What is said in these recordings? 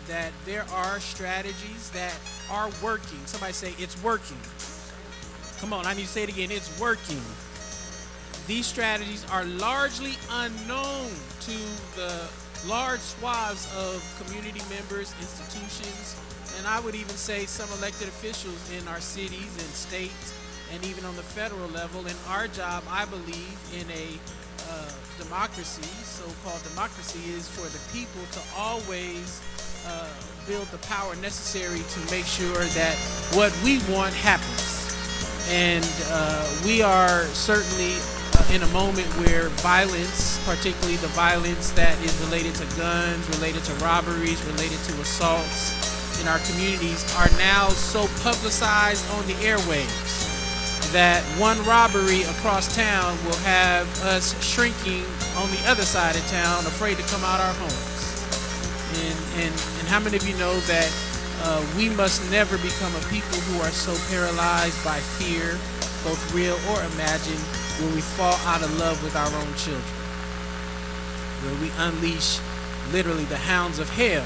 that there are strategies that are working. Somebody say it's working. Come on, I need to say it again. It's working. These strategies are largely unknown to the large swaths of community members, institutions, and I would even say some elected officials in our cities and states and even on the federal level. And our job, I believe, in a democracy, so-called democracy, is for the people to always build the power necessary to make sure that what we want happens. And we are certainly in a moment where violence, particularly the violence that is related to guns, related to robberies, related to assaults in our communities, are now so publicized on the airwaves that one robbery across town will have us shrinking on the other side of town, afraid to come out our homes. And how many of you know that we must never become a people who are so paralyzed by fear, both real or imagined, where we fall out of love with our own children, where we unleash literally the hounds of hell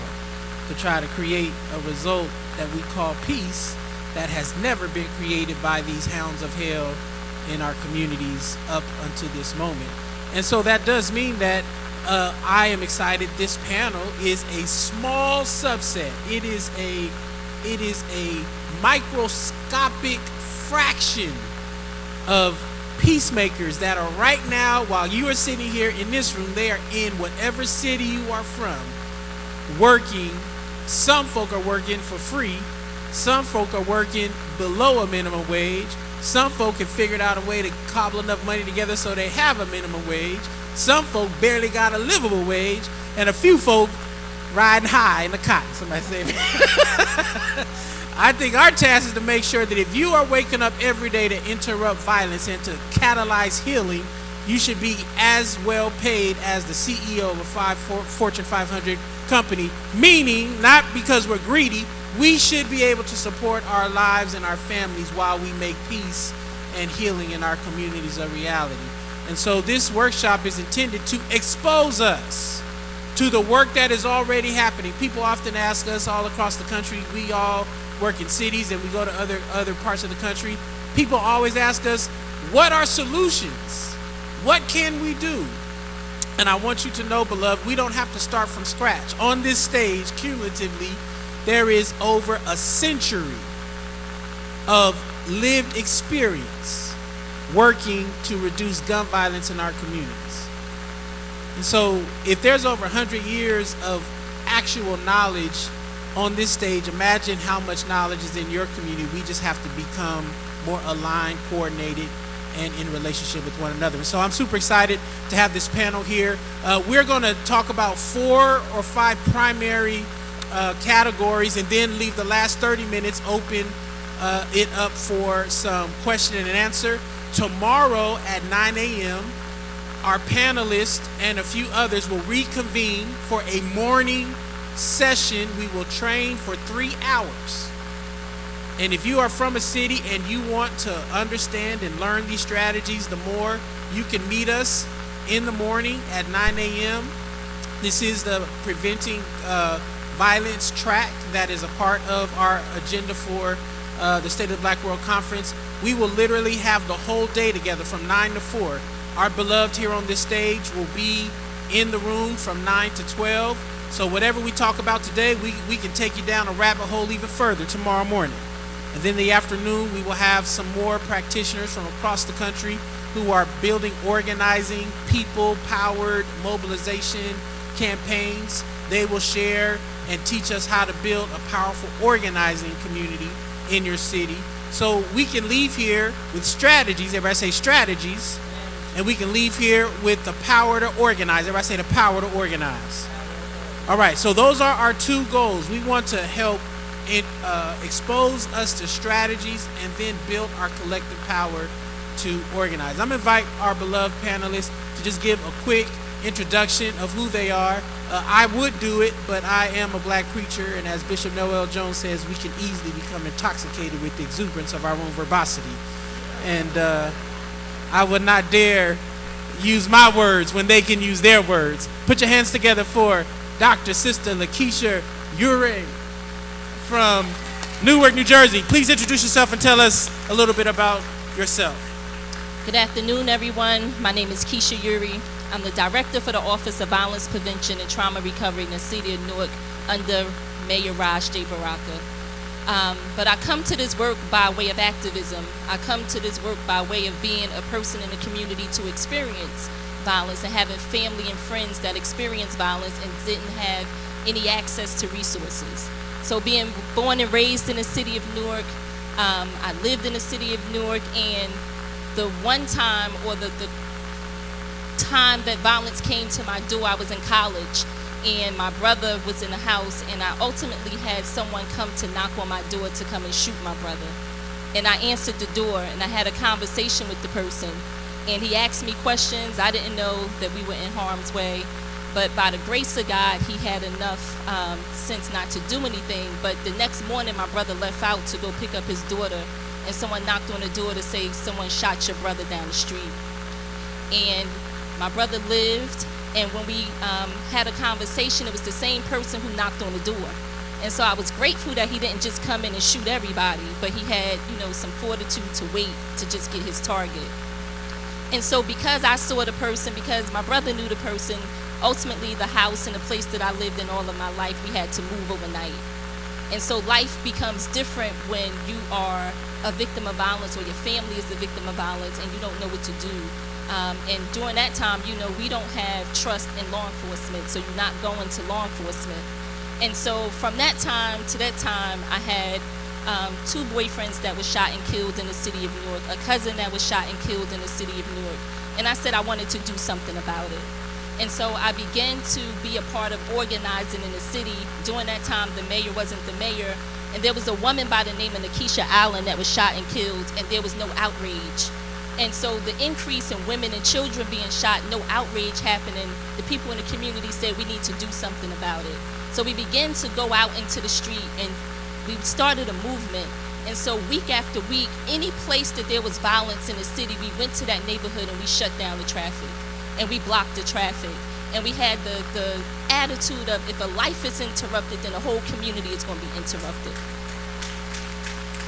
to try to create a result that we call peace that has never been created by these hounds of hell in our communities up until this moment. And so that does mean that I am excited. This panel is a small subset. It is a microscopic fraction of peacemakers that are right now, while you are sitting here in this room, they are in whatever city you are from, working. Some folk are working for free. Some folk are working below a minimum wage. Some folk have figured out a way to cobble enough money together so they have a minimum wage. Some folk barely got a livable wage, and a few folk riding high in the cotton. Somebody say, I think our task is to make sure that if you are waking up every day to interrupt violence and to catalyze healing, you should be as well paid as the CEO of a Fortune 500 company, meaning not because we're greedy. We should be able to support our lives and our families while we make peace and healing in our communities a reality. And so this workshop is intended to expose us to the work that is already happening. People often ask us all across the country, we all work in cities and we go to other parts of the country. People always ask us, what are solutions? What can we do? And I want you to know, beloved, we don't have to start from scratch. On this stage, cumulatively, there is over a century of lived experience working to reduce gun violence in our communities. And so if there's over 100 years of actual knowledge on this stage, imagine how much knowledge is in your community. We just have to become more aligned, coordinated, and in relationship with one another. And so I'm super excited to have this panel here. We're going to talk about 4 or 5 primary categories, and then leave the last 30 minutes open it up for some question and answer. Tomorrow at 9 a.m., our panelists and a few others will reconvene for a morning session. We will train for 3 hours. And if you are from a city and you want to understand and learn these strategies, the more you can meet us in the morning at 9 a.m. This is the Preventing Violence track that is a part of our agenda for the State of the Black World Conference. We will literally have the whole day together from 9 to 4. Our beloved here on this stage will be in the room from 9 to 12. So whatever we talk about today, we can take you down a rabbit hole even further tomorrow morning. And then in the afternoon, we will have some more practitioners from across the country who are building, organizing, people-powered mobilization campaigns. They will share and teach us how to build a powerful organizing community in your city. So we can leave here with strategies. Everybody say strategies. And we can leave here with the power to organize. Everybody say the power to organize. All right, so those are our 2 goals. We want to help expose us to strategies and then build our collective power to organize. I'm going to invite our beloved panelists to just give a quick introduction of who they are. I would do it, but I am a black preacher, and as Bishop Noel Jones says, we can easily become intoxicated with the exuberance of our own verbosity. And I would not dare use my words when they can use their words. Put your hands together for Dr. Sister Lakeisha Ure from Newark, New Jersey. Please introduce yourself and tell us a little bit about yourself. Good afternoon, everyone. My name is Keisha Uri. I'm the director for the Office of Violence Prevention and Trauma Recovery in the city of Newark under Mayor Raj J. Baraka. But I come to this work by way of activism. I come to this work by way of being a person in the community to experience violence and having family and friends that experience violence and didn't have any access to resources. So being born and raised in the city of Newark, I lived in the city of Newark, and the one time or the time that violence came to my door, I was in college and my brother was in the house, and I ultimately had someone come to knock on my door to come and shoot my brother. And I answered the door and I had a conversation with the person, and he asked me questions. I didn't know that we were in harm's way, but by the grace of God, he had enough sense not to do anything. But the next morning, my brother left out to go pick up his daughter, and someone knocked on the door to say someone shot your brother down the street. And my brother lived, and when we had a conversation, it was the same person who knocked on the door. And so I was grateful that he didn't just come in and shoot everybody, but he had, some fortitude to wait to just get his target. And so because I saw the person, because my brother knew the person, ultimately the house and the place that I lived in all of my life, we had to move overnight. And so life becomes different when you are a victim of violence, or your family is the victim of violence, and you don't know what to do. And during that time, we don't have trust in law enforcement, so you're not going to law enforcement. And so from that time to that time, I had 2 boyfriends that were shot and killed in the city of Newark, a cousin that was shot and killed in the city of Newark. And I said I wanted to do something about it. And so I began to be a part of organizing in the city. During that time, the mayor wasn't the mayor, and there was a woman by the name of Nakisha Allen that was shot and killed, and there was no outrage. And so the increase in women and children being shot, no outrage happening, the people in the community said we need to do something about it. So we began to go out into the street, and we started a movement. And so week after week, any place that there was violence in the city, we went to that neighborhood and we shut down the traffic, and we blocked the traffic. And we had the attitude of, if a life is interrupted, then the whole community is going to be interrupted.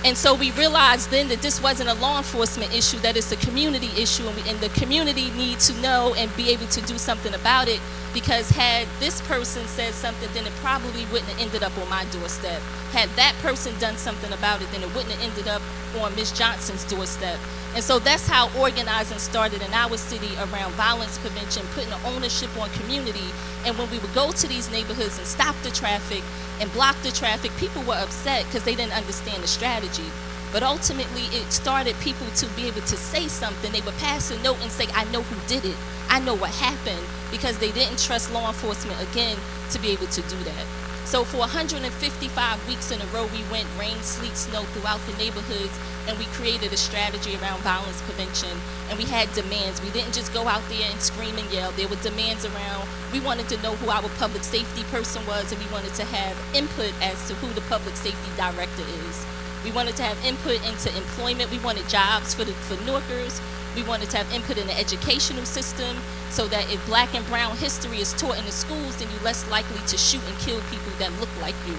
And so we realized then that this wasn't a law enforcement issue, that it's a community issue, and the community needs to know and be able to do something about it, because had this person said something, then it probably wouldn't have ended up on my doorstep. Had that person done something about it, then it wouldn't have ended up on Ms. Johnson's doorstep. And so that's how organizing started in our city around violence prevention, putting the ownership on community. And when we would go to these neighborhoods and stop the traffic and block the traffic, people were upset because they didn't understand the strategy. But ultimately, it started people to be able to say something. They would pass a note and say, I know who did it. I know what happened, because they didn't trust law enforcement again to be able to do that. So for 155 weeks in a row, we went rain, sleet, snow throughout the neighborhoods, and we created a strategy around violence prevention. And we had demands. We didn't just go out there and scream and yell. There were demands around. We wanted to know who our public safety person was, and we wanted to have input as to who the public safety director is. We wanted to have input into employment. We wanted jobs for Newarkers. We wanted to have input in the educational system, so that if Black and brown history is taught in the schools, then you're less likely to shoot and kill people that look like you.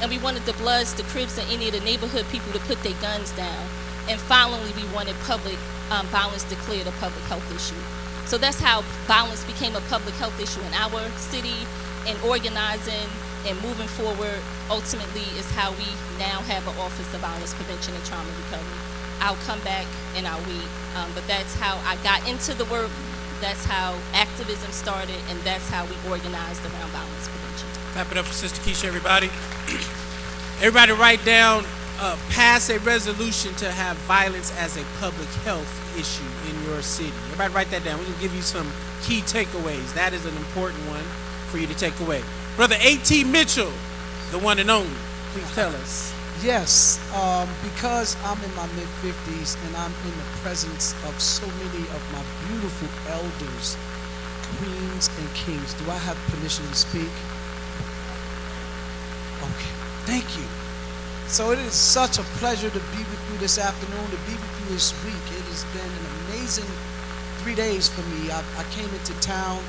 And we wanted the Bloods, the Crips, and any of the neighborhood people to put their guns down. And finally, we wanted public violence declared a public health issue. So that's how violence became a public health issue in our city, and organizing and moving forward ultimately is how we now have an Office of Violence Prevention and Trauma Recovery. I'll come back and I'll wait. But that's how I got into the work, that's how activism started, and that's how we organized around violence prevention. Clap it up for Sister Keisha, everybody. Everybody write down, pass a resolution to have violence as a public health issue in your city. Everybody write that down. We're going to give you some key takeaways. That is an important one for you to take away. Brother A.T. Mitchell, the one and only, please tell us. Yes, because I'm in my mid-50s and I'm in the presence of so many of my beautiful elders, queens and kings. Do I have permission to speak? Okay, thank you. So it is such a pleasure to be with you this afternoon, to be with you this week. It has been an amazing 3 days for me. I came into town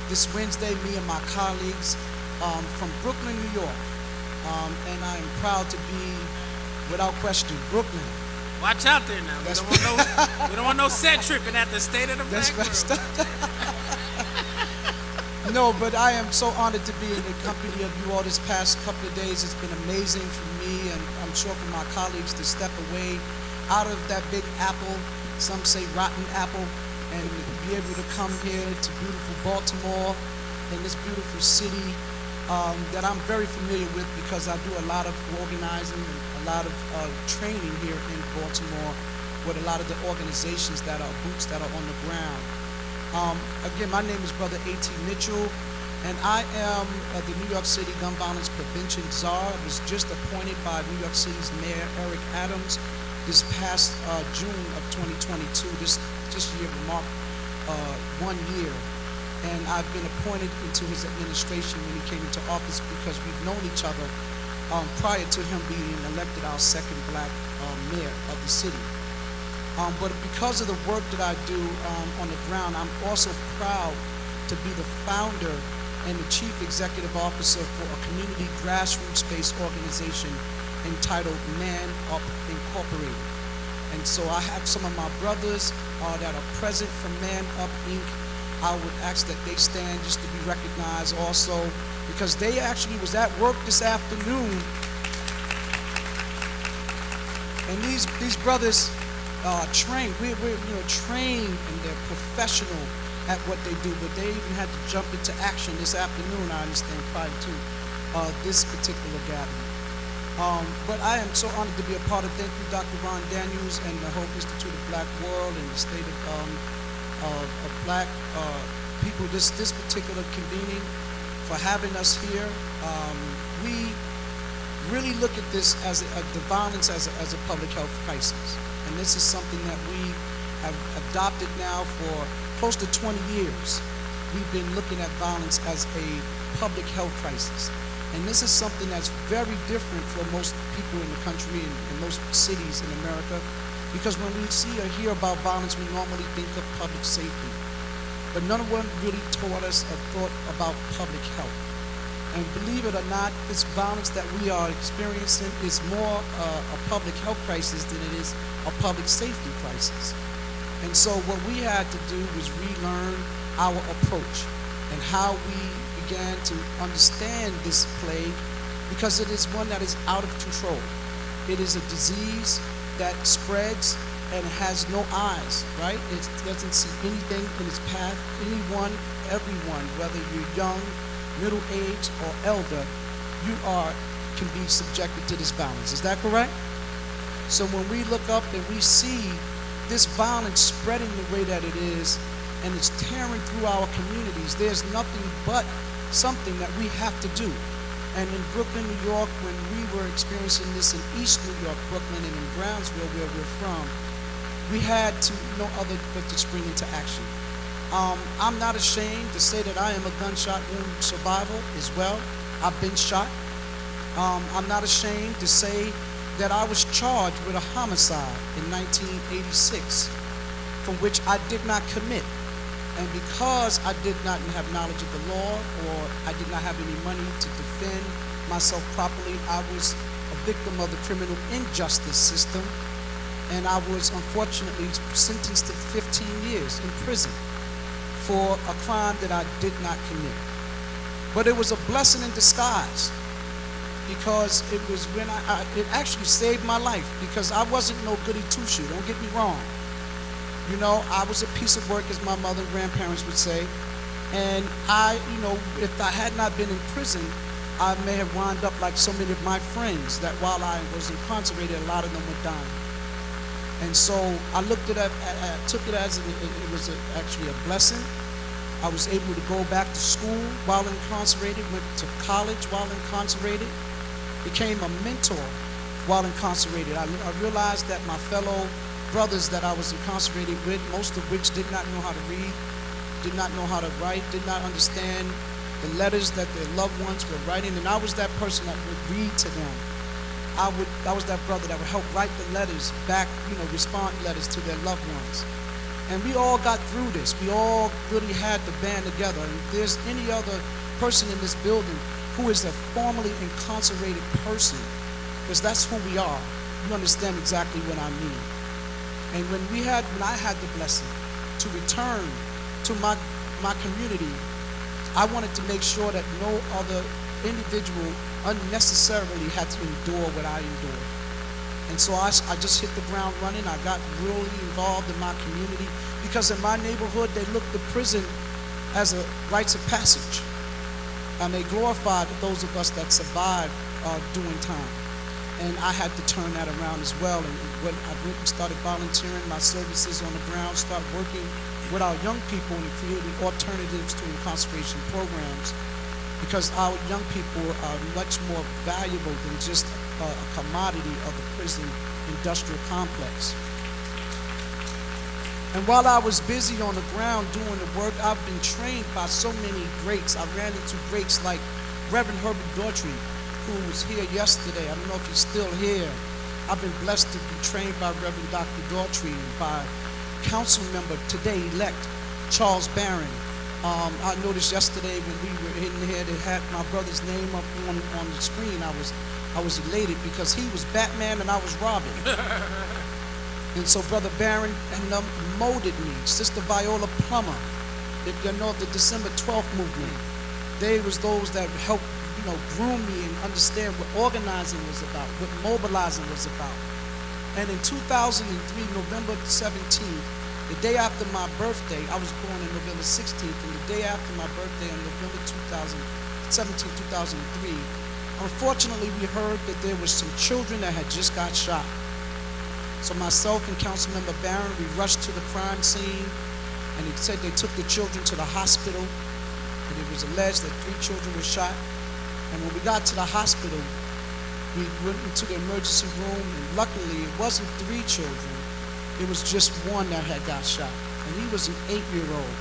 this Wednesday, me and my colleagues, from Brooklyn, New York. And I am proud to be, without question, Brooklyn. Watch out there now. That's We don't want no set tripping at the state of the That's black right. world. No, but I am so honored to be in the company of you all this past couple of days. It's been amazing for me, and I'm sure for my colleagues, to step away out of that big apple, some say rotten apple, and be able to come here to beautiful Baltimore, in this beautiful city that I'm very familiar with, because I do a lot of organizing and a lot of training here in Baltimore with a lot of the organizations that are boots that are on the ground. Again, my name is Brother A.T. Mitchell, and I am the New York City Gun Violence Prevention Czar. I was just appointed by New York City's Mayor Eric Adams this past June of 2022. This year will mark 1 year. And I've been appointed into his administration when he came into office, because we've known each other prior to him being elected our second black mayor of the city. But because of the work that I do on the ground, I'm also proud to be the founder and the chief executive officer for a community grassroots-based organization entitled Man Up Incorporated. And so I have some of my brothers that are present from Man Up Inc. I would ask that they stand just to be recognized also, because they actually was at work this afternoon. And these brothers trained. We're trained, and they're professional at what they do, but they even had to jump into action this afternoon, I understand, prior to this particular gathering. But I am so honored to be a part of. Thank you, Dr. Ron Daniels and the Hope Institute of Black World and the state of black people, this particular convening, for having us here. We really look at this as the violence as a public health crisis. And this is something that we have adopted now for close to 20 years. We've been looking at violence as a public health crisis. And this is something that's very different for most people in the country and most cities in America, because when we see or hear about violence, we normally think of public safety. But none of them really taught us or thought about public health. And believe it or not, this violence that we are experiencing is more a public health crisis than it is a public safety crisis. And so what we had to do was relearn our approach and how we began to understand this plague, because it is one that is out of control. It is a disease that spreads and has no eyes, right? It doesn't see anything in its path. Anyone, everyone, whether you're young, middle age, or elder, you can be subjected to this violence. Is that correct? So when we look up and we see this violence spreading the way that it is, and it's tearing through our communities, there's nothing but something that we have to do. And in Brooklyn, New York, when we were experiencing this in East New York, Brooklyn, and in Brownsville, where we're from, we had to no other but to spring into action. I'm not ashamed to say that I am a gunshot wound survivor as well. I've been shot. I'm not ashamed to say that I was charged with a homicide in 1986, from which I did not commit. And because I did not have knowledge of the law, or I did not have any money to defend myself properly, I was a victim of the criminal injustice system, and I was unfortunately sentenced to 15 years in prison for a crime that I did not commit. But it was a blessing in disguise, because it was when it actually saved my life, because I wasn't no goody two-shoe, don't get me wrong. You know, I was a piece of work, as my mother and grandparents would say, and if I had not been in prison, I may have wound up like so many of my friends, that while I was incarcerated, a lot of them were dying. And so I looked at it, I took it as it was actually a blessing. I was able to go back to school while incarcerated, went to college while incarcerated, became a mentor while incarcerated. I realized that my fellow brothers that I was incarcerated with, most of which did not know how to read, did not know how to write, did not understand the letters that their loved ones were writing, and I was that person that would read to them. I was that brother that would help write the letters back, respond letters to their loved ones. And we all got through this. We all really had to band together. And if there's any other person in this building who is a formerly incarcerated person, because that's who we are. You understand exactly what I mean. And when I had the blessing to return to my community, I wanted to make sure that no other individual unnecessarily had to endure what I endured. And so I just hit the ground running. I got really involved in my community because in my neighborhood, they looked at prison as a rites of passage. And they glorified those of us that survived doing time. And I had to turn that around as well. And when I went and started volunteering my services on the ground, started working with our young people and creating alternatives to incarceration programs, because our young people are much more valuable than just a commodity of the prison industrial complex. And while I was busy on the ground doing the work, I've been trained by so many greats. I ran into greats like Reverend Herbert Daughtry, who was here yesterday. I don't know if he's still here. I've been blessed to be trained by Reverend Dr. Daughtry and by council member today elect Charles Barron. I noticed yesterday when we were in here, they had my brother's name up on the screen. I was elated because he was Batman and I was Robin. And so Brother Barron molded me. Sister Viola Plummer, if you know the December 12th movement, they was those that helped, groom me and understand what organizing was about, what mobilizing was about. And in 2003, November 17th, the day after my birthday, I was born on November 16th, and the day after my birthday on November 2003, unfortunately we heard that there was some children that had just got shot. So myself and Councilmember Barron, we rushed to the crime scene, and it said they took the children to the hospital, and it was alleged that 3 children were shot. And when we got to the hospital, we went into the emergency room, and luckily it wasn't 3 children, it was just one that had got shot, and he was an 8-year-old.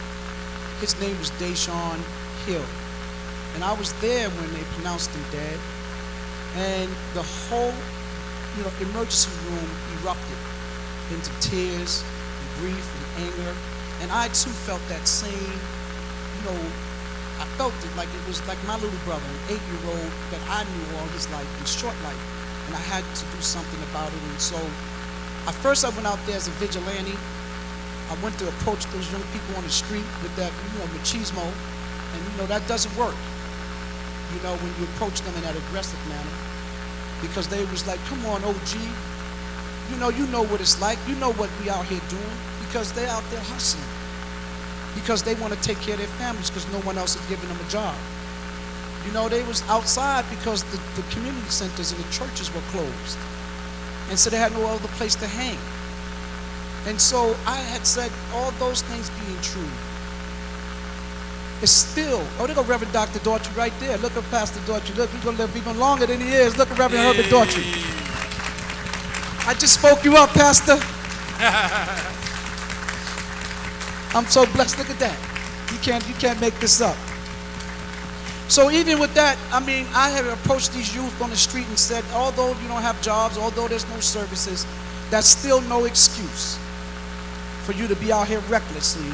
His name was Deshaun Hill. And I was there when they pronounced him dead, and the whole emergency room erupted into tears and grief and anger. And I too felt that same, I felt it like it was like my little brother, an 8-year-old that I knew all his life, in short life. And I had to do something about it. And so at first I went out there as a vigilante. I went to approach those young people on the street with that, machismo. And that doesn't work, when you approach them in that aggressive manner. Because they was like, come on, OG, you know what it's like. You know what we out here doing, because they out there hustling. Because they want to take care of their families because no one else is giving them a job. They was outside because the community centers and the churches were closed. And so they had no other place to hang. And so I had said, all those things being true, it's still, there go Reverend Dr. Daughtry right there. Look at Pastor Daughtry. Look, he's going to live even longer than he is. Look at Reverend Herbert Daughtry. I just spoke you up, Pastor. I'm so blessed. Look at that. You can't make this up. So even with that, I had approached these youth on the street and said, although you don't have jobs, although there's no services, that's still no excuse for you to be out here recklessly,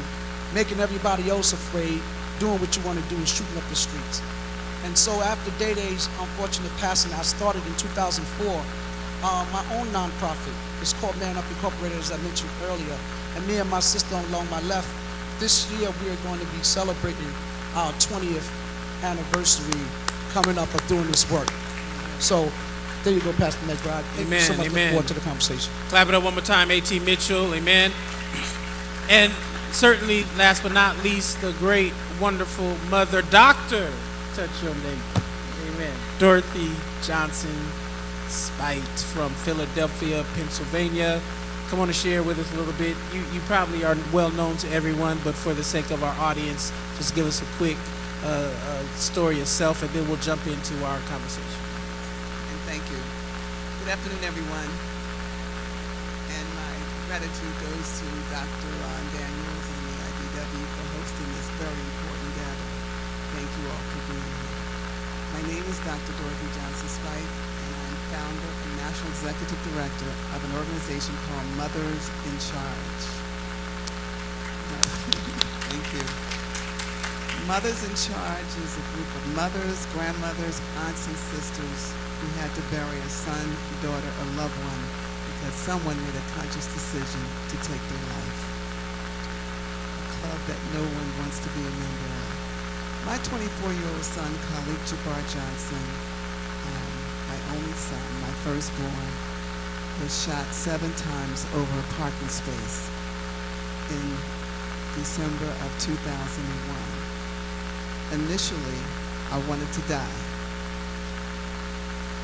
making everybody else afraid, doing what you want to do and shooting up the streets. And so after Day Day's unfortunate passing, I started in 2004 my own nonprofit. It's called Man Up Incorporated, as I mentioned earlier. And me and my sister along my left, this year we are going to be celebrating our 20th anniversary coming up of doing this work. So there you go, Pastor McBride. Thank you so much. Looking forward to the conversation. Clap it up one more time, A.T. Mitchell. Amen. And certainly, last but not least, the great, wonderful mother, Dr. Touch your name. Amen. Dorothy Johnson Spite from Philadelphia, Pennsylvania. Come on and share with us a little bit. You probably are well known to everyone, but for the sake of our audience, just give us a quick story yourself, and then we'll jump into our conversation. And thank you. Good afternoon, everyone. And my gratitude goes to Dr. Ron Daniels and the IDW for hosting this very important gathering. Thank you all for being here. My name is Dr. Dorothy Johnson Spite, and I'm founder and national executive director of an organization called Mothers in Charge. Thank you. Mothers in Charge is a group of mothers, grandmothers, aunts, and sisters who had to bury a son, daughter, or loved one because someone made a conscious decision to take their life. A club that no one wants to be a member of. My 24-year-old son, Khalid Jabbar Johnson, my only son, my firstborn, was shot 7 times over a parking space in December of 2001. Initially, I wanted to die.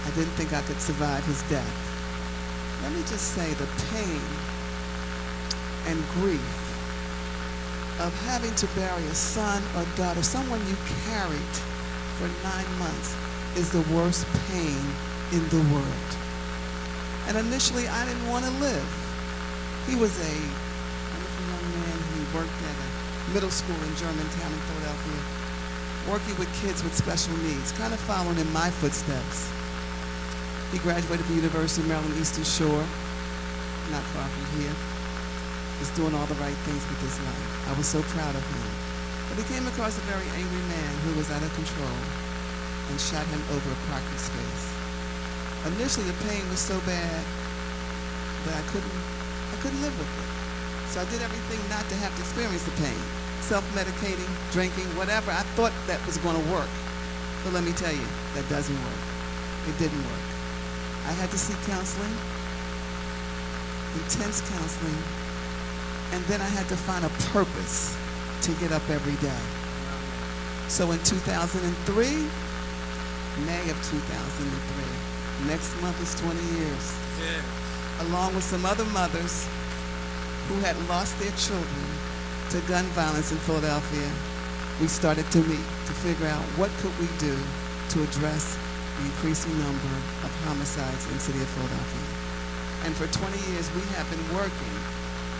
I didn't think I could survive his death. Let me just say the pain and grief of having to bury a son or daughter, someone you carried for 9 months, is the worst pain in the world. And initially, I didn't want to live. He was a wonderful young man. He worked at a middle school in Germantown in Philadelphia, working with kids with special needs, kind of following in my footsteps. He graduated from the University of Maryland Eastern Shore, not far from here. He's doing all the right things with his life. I was so proud of him. But he came across a very angry man who was out of control and shot him over a parking space. Initially, the pain was so bad that I couldn't live with it. So I did everything not to have to experience the pain. Self-medicating, drinking, whatever. I thought that was going to work. But let me tell you, that doesn't work. It didn't work. I had to seek counseling, intense counseling, and then I had to find a purpose to get up every day. So in 2003, May of 2003, next month is 20 years, along with some other mothers who had lost their children to gun violence in Philadelphia, we started to meet to figure out what could we do to address the increasing number of homicides in the city of Philadelphia. And for 20 years, we have been working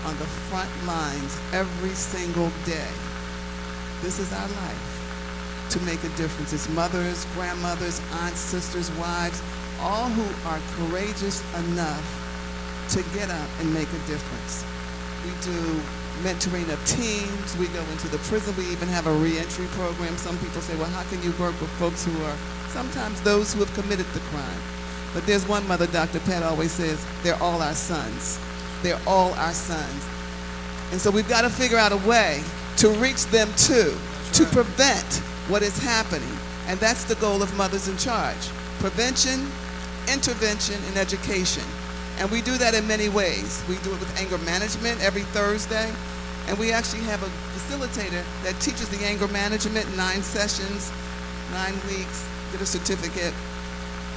on the front lines every single day. This is our life, to make a difference. It's mothers, grandmothers, aunts, sisters, wives, all who are courageous enough to get up and make a difference. We do mentoring of teams. We go into the prison. We even have a reentry program. Some people say, well, how can you work with folks who are sometimes those who have committed the crime? But there's one mother, Dr. Pat always says, they're all our sons. They're all our sons. And so we've got to figure out a way to reach them too, to prevent what is happening. And that's the goal of Mothers in Charge. Prevention, intervention, and education. And we do that in many ways. We do it with anger management every Thursday. And we actually have a facilitator that teaches the anger management, 9 sessions, 9 weeks, get a certificate.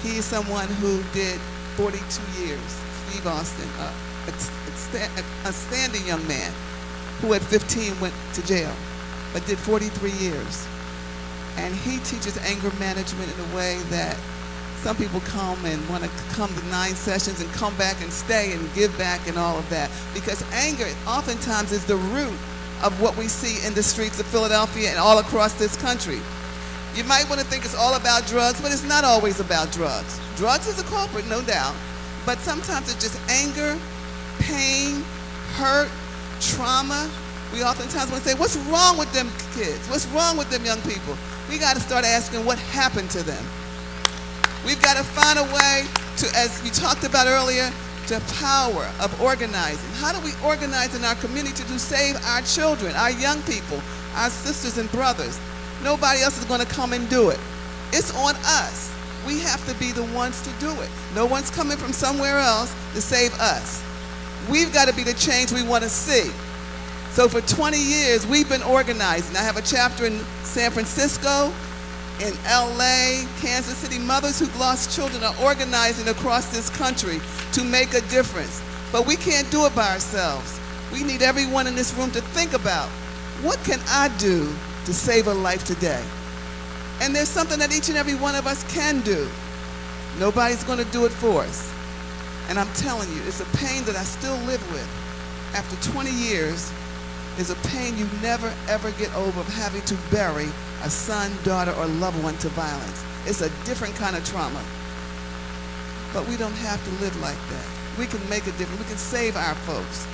He is someone who did 42 years. Steve Austin, a standing young man who at 15 went to jail, but did 43 years. And he teaches anger management in a way that some people come and want to come to 9 sessions and come back and stay and give back and all of that. Because anger oftentimes is the root of what we see in the streets of Philadelphia and all across this country. You might want to think it's all about drugs, but it's not always about drugs. Drugs is a culprit, no doubt. But sometimes it's just anger, pain, hurt, trauma. We oftentimes want to say, what's wrong with them kids? What's wrong with them young people? We got to start asking what happened to them. We've got to find a way to, as we talked about earlier, the power of organizing. How do we organize in our community to save our children, our young people, our sisters and brothers? Nobody else is going to come and do it. It's on us. We have to be the ones to do it. No one's coming from somewhere else to save us. We've got to be the change we want to see. So for 20 years, we've been organizing. I have a chapter in San Francisco, in LA, Kansas City. Mothers who've lost children are organizing across this country to make a difference. But we can't do it by ourselves. We need everyone in this room to think about, what can I do to save a life today? And there's something that each and every one of us can do. Nobody's going to do it for us. And I'm telling you, it's a pain that I still live with. After 20 years, is a pain you never, ever get over of having to bury a son, daughter, or loved one to violence. It's a different kind of trauma. But we don't have to live like that. We can make a difference. We can save our folks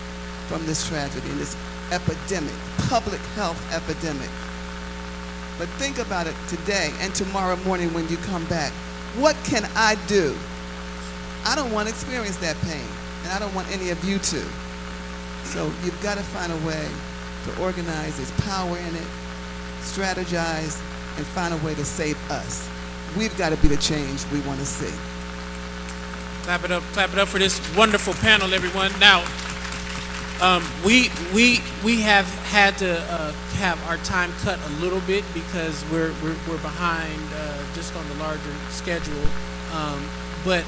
from this tragedy and this epidemic, public health epidemic. But think about it today and tomorrow morning when you come back. What can I do? I don't want to experience that pain, and I don't want any of you to. So you've got to find a way to organize. There's power in it, strategize, and find a way to save us. We've got to be the change we want to see. Clap it up for this wonderful panel, everyone. Now, we have had to have our time cut a little bit because we're behind just on the larger schedule. But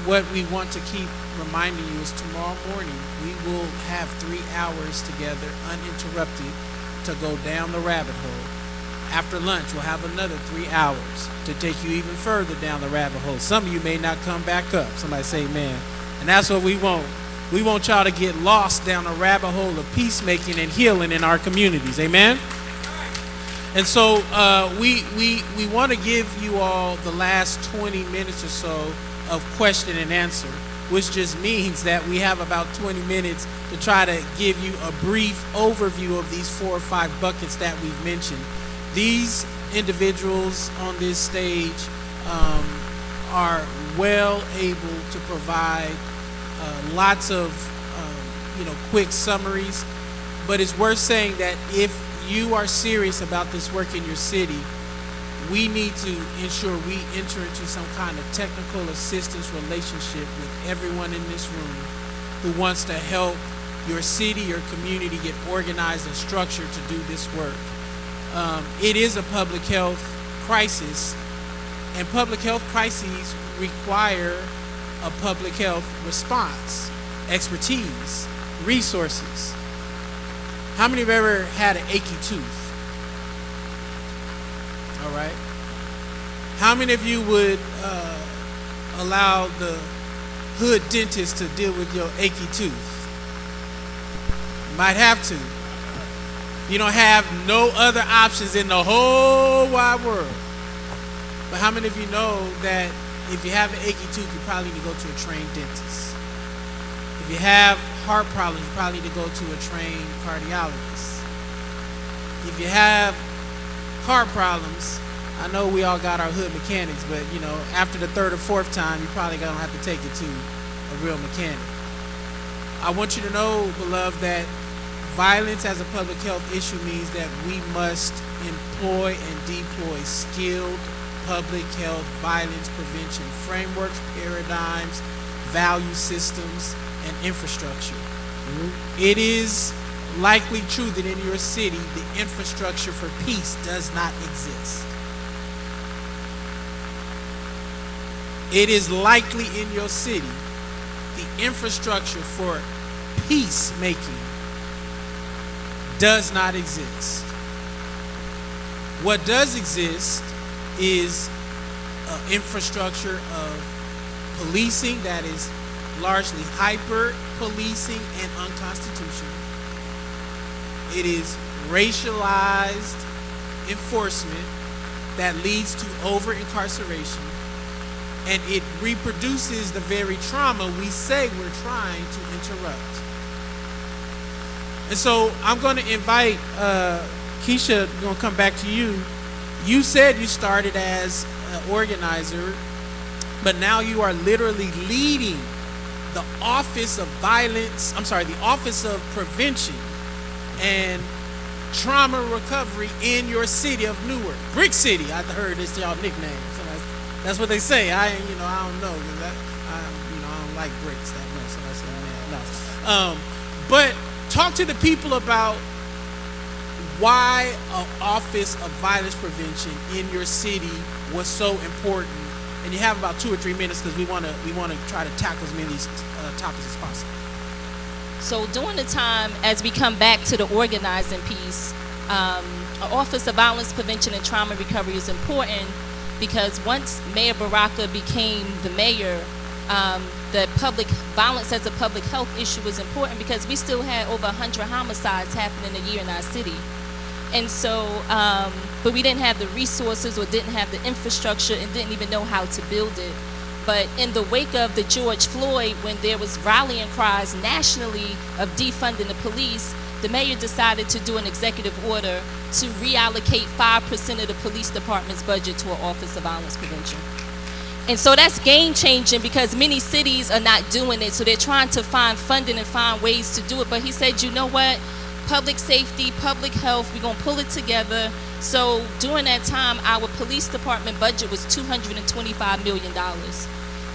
what we want to keep reminding you is tomorrow morning we will have 3 hours together uninterrupted to go down the rabbit hole. After lunch, we'll have another 3 hours to take you even further down the rabbit hole. Some of you may not come back up. Somebody say amen. And that's what we want. We want y'all to get lost down a rabbit hole of peacemaking and healing in our communities. Amen? And so we want to give you all the last 20 minutes or so of question and answer, which just means that we have about 20 minutes to try to give you a brief overview of these 4 or 5 buckets that we've mentioned. These individuals on this stage are well able to provide lots of quick summaries, but it's worth saying that if you are serious about this work in your city, we need to ensure we enter into some kind of technical assistance relationship with everyone in this room who wants to help your city, your community get organized and structured to do this work. It is a public health crisis, and public health crises require a public health response, expertise, resources. How many have ever had an achy tooth? All right. How many of you would allow the hood dentist to deal with your achy tooth? Might have to. You don't have no other options in the whole wide world. But how many of you know that if you have an achy tooth, you probably need to go to a trained dentist? If you have heart problems, you probably need to go to a trained cardiologist. If you have car problems, I know we all got our hood mechanics, but after the 3rd or 4th time, you probably gonna have to take it to a real mechanic. I want you to know, beloved, that violence as a public health issue means that we must employ and deploy skilled public health violence prevention frameworks, paradigms, value systems, and infrastructure. It is likely true that in your city, the infrastructure for peace does not exist. It is likely in your city, the infrastructure for peacemaking does not exist. What does exist is an infrastructure of policing that is largely hyper-policing and unconstitutional. It is racialized enforcement that leads to over-incarceration, and it reproduces the very trauma we say we're trying to interrupt. And so I'm going to invite Keisha, going to come back to you. You said you started as an organizer, but now you are literally leading the Office of Prevention and Trauma Recovery in your city of Newark. Brick City, I heard this y'all nickname. So that's what they say. I don't know. I don't like bricks that much. So I say, man, no. But talk to the people about why an Office of Violence Prevention in your city was so important. And you have about 2 or 3 minutes because we want to try to tackle as many of these topics as possible. So during the time, as we come back to the organizing piece, an Office of Violence Prevention and Trauma Recovery is important because once Mayor Baraka became the mayor, the public violence as a public health issue was important because we still had over 100 homicides happening a year in our city. And so, but we didn't have the resources or didn't have the infrastructure and didn't even know how to build it. But in the wake of the George Floyd, when there was rallying cries nationally of defunding the police, the mayor decided to do an executive order to reallocate 5% of the police department's budget to an Office of Violence Prevention. And so that's game changing because many cities are not doing it. So they're trying to find funding and find ways to do it. But he said, you know what? Public safety, public health, we're going to pull it together. So during that time, our police department budget was $225 million.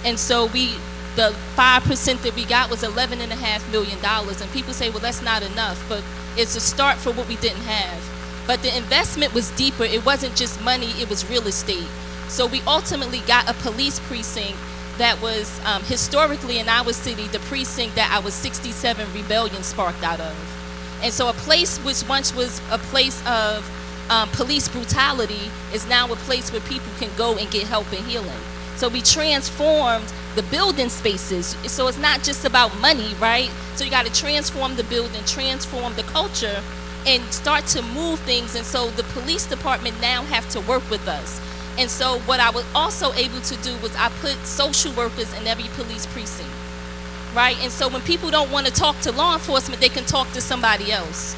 And so the 5% that we got was $11.5 million. And people say, well, that's not enough. But it's a start for what we didn't have. But the investment was deeper. It wasn't just money, it was real estate. So we ultimately got a police precinct that was historically in our city, the precinct that our 67 rebellion sparked out of. And so a place which once was a place of police brutality is now a place where people can go and get help and healing. So we transformed the building spaces. So it's not just about money, right? So you got to transform the building, transform the culture, and start to move things. And so the police department now have to work with us. And so what I was also able to do was I put social workers in every police precinct, right? And so when people don't want to talk to law enforcement, they can talk to somebody else.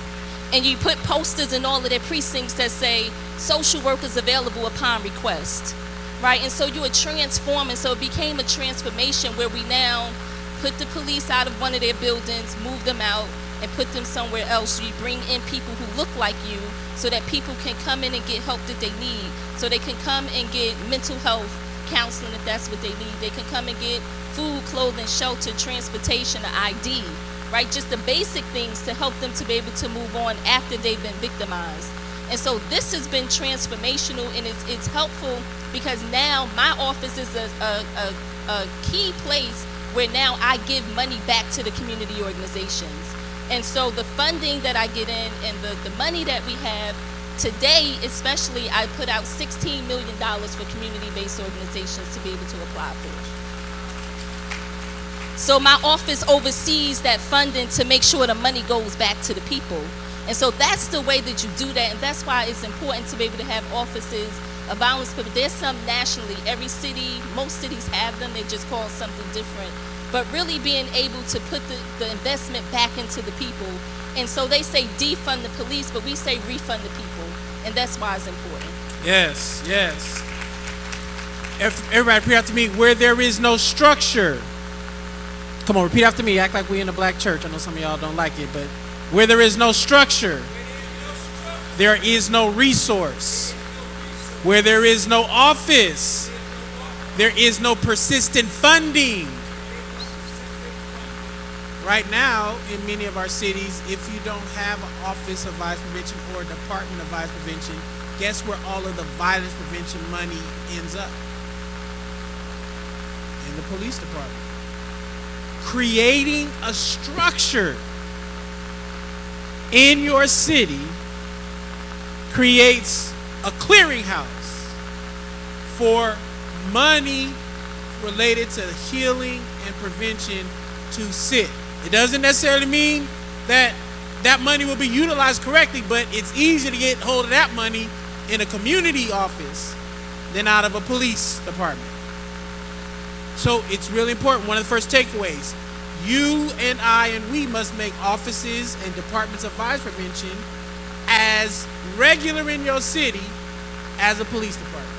And you put posters in all of their precincts that say social workers available upon request, right? And so you were transforming. So it became a transformation where we now put the police out of one of their buildings, move them out, and put them somewhere else. You bring in people who look like you so that people can come in and get help that they need. So they can come and get mental health counseling if that's what they need. They can come and get food, clothing, shelter, transportation, an ID, right? Just the basic things to help them to be able to move on after they've been victimized. And so this has been transformational, and it's helpful because now my office is a key place where now I give money back to the community organizations. And so the funding that I get in and the money that we have today, especially, I put out $16 million for community-based organizations to be able to apply for. So my office oversees that funding to make sure the money goes back to the people. And so that's the way that you do that, and that's why it's important to be able to have offices of violence. But there's some nationally. Every city, most cities have them. They just call something different. But really being able to put the investment back into the people. And so they say defund the police, but we say refund the people. And that's why it's important. Yes, yes. Everybody repeat after me. Where there is no structure. Come on, repeat after me. Act like we in a black church. I know some of y'all don't like it, but where there is no structure, there is no resource. Where there is no office, there is no persistent funding. Right now, in many of our cities, if you don't have an Office of Violence Prevention or a Department of Violence Prevention, guess where all of the violence prevention money ends up? In the police department. Creating a structure in your city creates a clearinghouse for money related to healing and prevention to sit. It doesn't necessarily mean that that money will be utilized correctly, but it's easier to get hold of that money in a community office than out of a police department. So it's really important. One of the first takeaways, you and I and we must make offices and departments of violence prevention as regular in your city as a police department.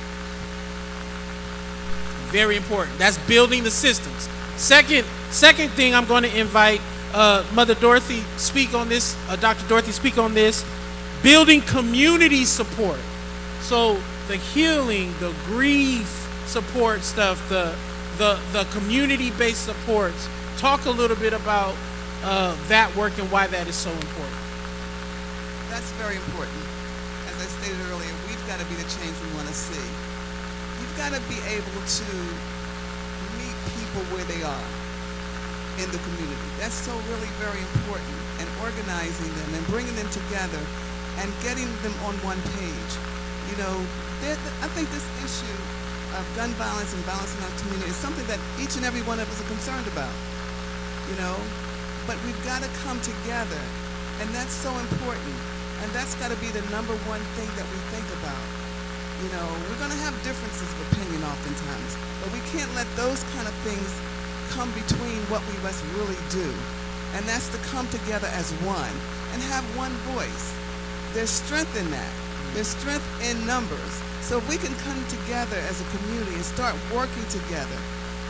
Very important. That's building the systems. Second thing, I'm going to invite Mother Dorothy speak on this. Dr. Dorothy speak on this. Building community support. So the healing, the grief support stuff, the community-based supports. Talk a little bit about that work and why that is so important. That's very important. As I stated earlier, we've got to be the change we want to see. You've got to be able to meet people where they are in the community. That's so really very important. And organizing them and bringing them together and getting them on one page. You know, I think this issue of gun violence and violence in our community is something that each and every one of us are concerned about. You know, but we've got to come together, and that's so important. And that's got to be the number one thing that we think about. You know, we're going to have differences of opinion oftentimes, but we can't let those kind of things come between what we must really do. And that's to come together as one. and have one voice. There's strength in that. There's strength in numbers. So if we can come together as a community and start working together,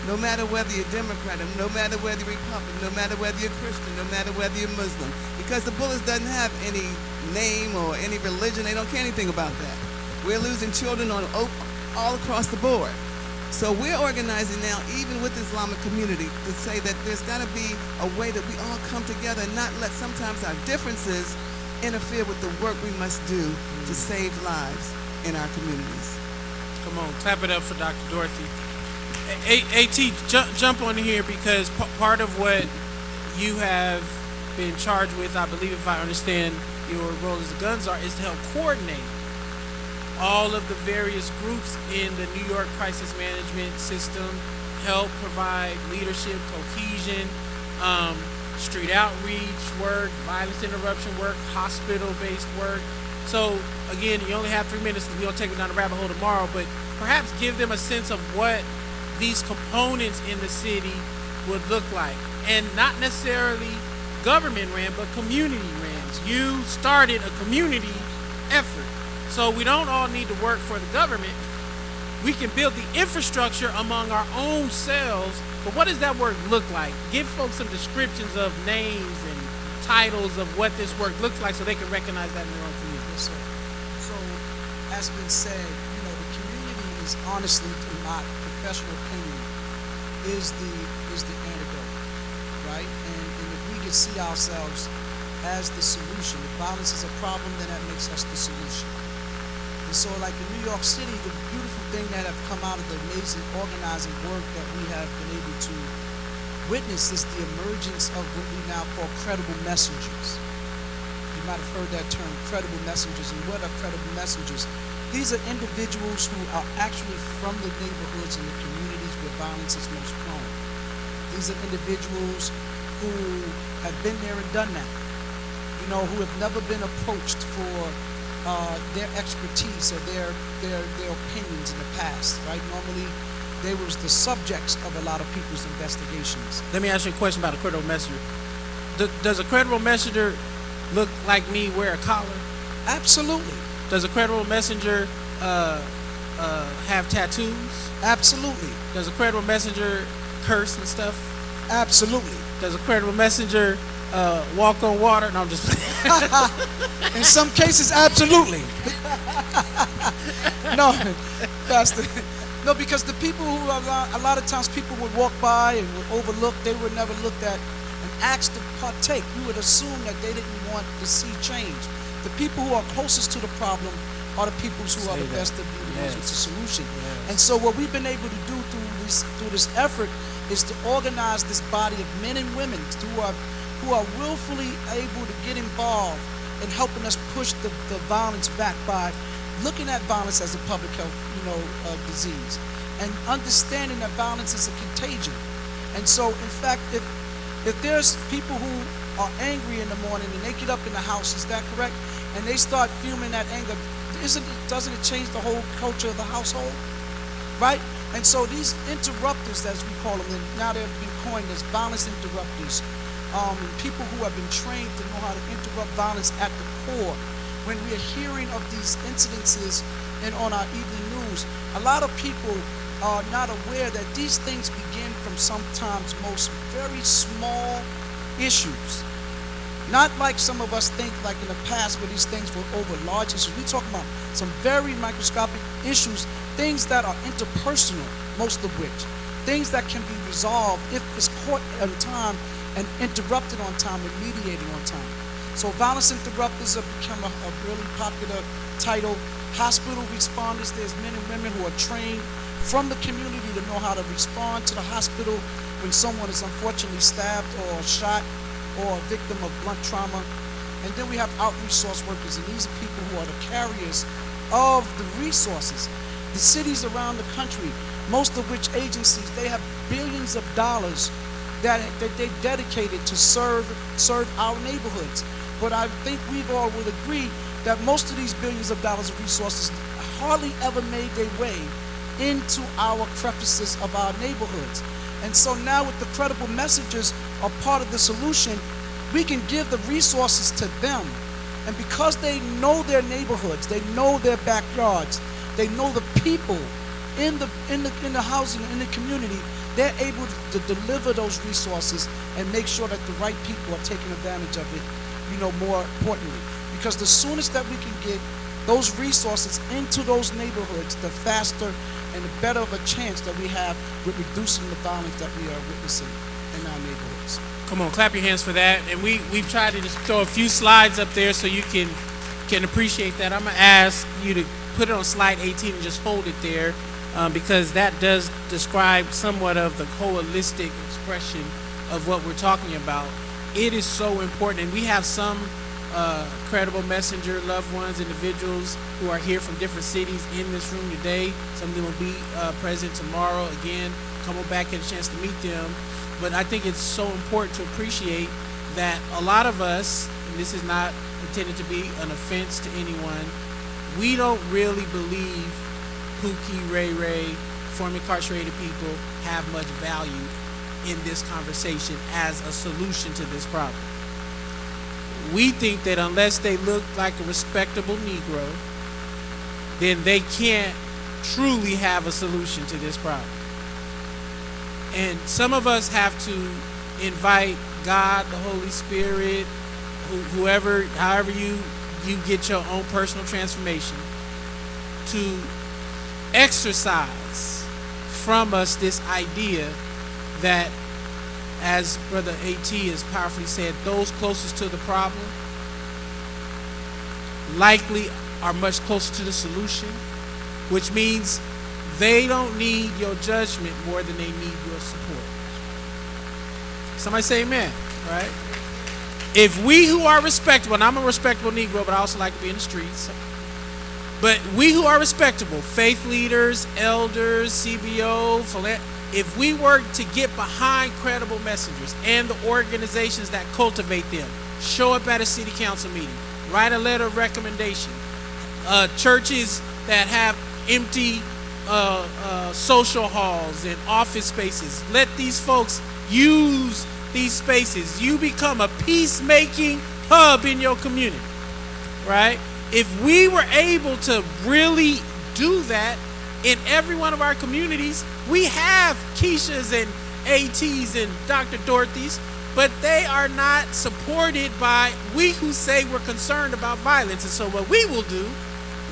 no matter whether you're Democrat, no matter whether you're Republican, no matter whether you're Christian, no matter whether you're Muslim, because the Bullets doesn't have any name or any religion. They don't care anything about that. We're losing children all across the board. So we're organizing now, even with the Islamic community, to say that there's got to be a way that we all come together and not let sometimes our differences interfere with the work we must do to save lives in our communities. Come on, clap it up for Dr. Dorothy. AT, jump on here, because part of what you have been charged with, I believe, if I understand your role as a gun czar, is to help coordinate all of the various groups in the New York crisis management system, help provide leadership, cohesion, street outreach work, violence interruption work, hospital-based work. So again, you only have 3 minutes because we don't take it down the rabbit hole tomorrow, but perhaps give them a sense of what these components in the city would look like. And not necessarily government ran, but community rans. You started a community effort. So we don't all need to work for the government. We can build the infrastructure among our own selves. But what does that work look like? Give folks some descriptions of names and titles of what this work looks like so they can recognize that in their own community. Yes, sir. So, as been said, the community is honestly, in my professional opinion, is the antidote, right? And if we can see ourselves as the solution, if violence is a problem, then that makes us the solution. And so, like in New York City, the beautiful thing that have come out of the amazing organizing work that we have been able to witness is the emergence of what we now call credible messengers. You might have heard that term, credible messengers. And what are credible messengers? These are individuals who are actually from the neighborhoods and the communities where violence is most prone. These are individuals who have been there and done that, who have never been approached for their expertise or their opinions in the past, right? Normally, they was the subjects of a lot of people's investigations. Let me ask you a question about a credible messenger. Does a credible messenger look like me, wear a collar? Absolutely. Does a credible messenger have tattoos? Absolutely. Does a credible messenger curse and stuff? Absolutely. Does a credible messenger walk on water? No, I'm just in some cases, absolutely. No, Pastor. No, because the people who a lot of times people would walk by and would overlook, they were never looked at and asked to partake. We would assume that they didn't want to see change. The people who are closest to the problem are the people who are the best to be the ones with the solution. Yes. And so what we've been able to do through this effort is to organize this body of men and women who are willfully able to get involved in helping us push the violence back by looking at violence as a public health disease and understanding that violence is a contagion. And so, in fact, if there's people who are angry in the morning and they get up in the house, is that correct? And they start fuming that anger, doesn't it change the whole culture of the household? Right? And so these interrupters, as we call them, and now they've been coined as violence interrupters, and people who have been trained to know how to interrupt violence at the core. When we are hearing of these incidences and on our evening news, a lot of people are not aware that these things begin from sometimes most very small issues. Not like some of us think like in the past where these things were over large issues. We're talking about some very microscopic issues, things that are interpersonal, most of which. Things that can be resolved if it's caught on time and interrupted on time and mediated on time. So violence interrupters have become a really popular title. Hospital responders, there's men and women who are trained from the community to know how to respond to the hospital when someone is unfortunately stabbed or shot or a victim of blunt trauma. And then we have outreach source workers, and these are people who are the carriers of the resources. The cities around the country, most of which agencies, they have billions of dollars that they dedicated to serve our neighborhoods. But I think we all will agree that most of these billions of dollars of resources hardly ever made their way into our crevices of our neighborhoods. And so now with the credible messengers are part of the solution, we can give the resources to them. And because they know their neighborhoods, they know their backyards, they know the people in the housing, in the community, they're able to deliver those resources and make sure that the right people are taking advantage of it, more importantly. Because the soonest that we can get those resources into those neighborhoods, the faster and the better of a chance that we have with reducing the violence that we are witnessing in our neighborhoods. Come on, clap your hands for that. And we've tried to just throw a few slides up there so you can appreciate that. I'm going to ask you to put it on slide 18 and just hold it there because that does describe somewhat of the holistic expression of what we're talking about. It is so important. And we have some credible messenger loved ones, individuals who are here from different cities in this room today. Some of them will be present tomorrow. Again, come on back, get a chance to meet them. But I think it's so important to appreciate that a lot of us, and this is not intended to be an offense to anyone, we don't really believe Pookie, Ray Ray, formerly incarcerated people have much value in this conversation as a solution to this problem. We think that unless they look like a respectable Negro, then they can't truly have a solution to this problem. And some of us have to invite God, the Holy Spirit, however you get your own personal transformation, to exercise from us this idea that, as Brother A.T. has powerfully said, those closest to the problem likely are much closer to the solution, which means they don't need your judgment more than they need your support. Somebody say amen, right? If we who are respectable, and I'm a respectable Negro, but I also like to be in the streets, but we who are respectable, faith leaders, elders, CBO, if we work to get behind credible messengers and the organizations that cultivate them, show up at a city council meeting, write a letter of recommendation, churches that have empty social halls and office spaces, let these folks use these spaces. You become a peacemaking hub in your community, right? If we were able to really do that in every one of our communities, we have Keishas and ATs and Dr. Dorothy's, but they are not supported by we who say we're concerned about violence. And so what we will do,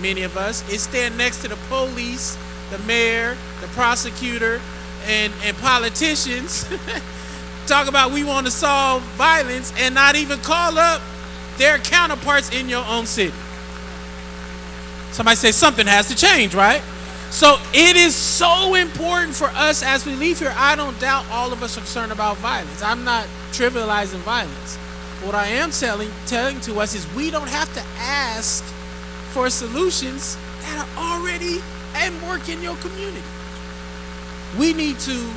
many of us, is stand next to the police, the mayor, the prosecutor, and politicians, talk about we want to solve violence and not even call up their counterparts in your own city. Somebody say something has to change, right? So it is so important for us as we leave here. I don't doubt all of us are concerned about violence. I'm not trivializing violence. What I am telling to us is we don't have to ask for solutions that are already at work in your community. We need to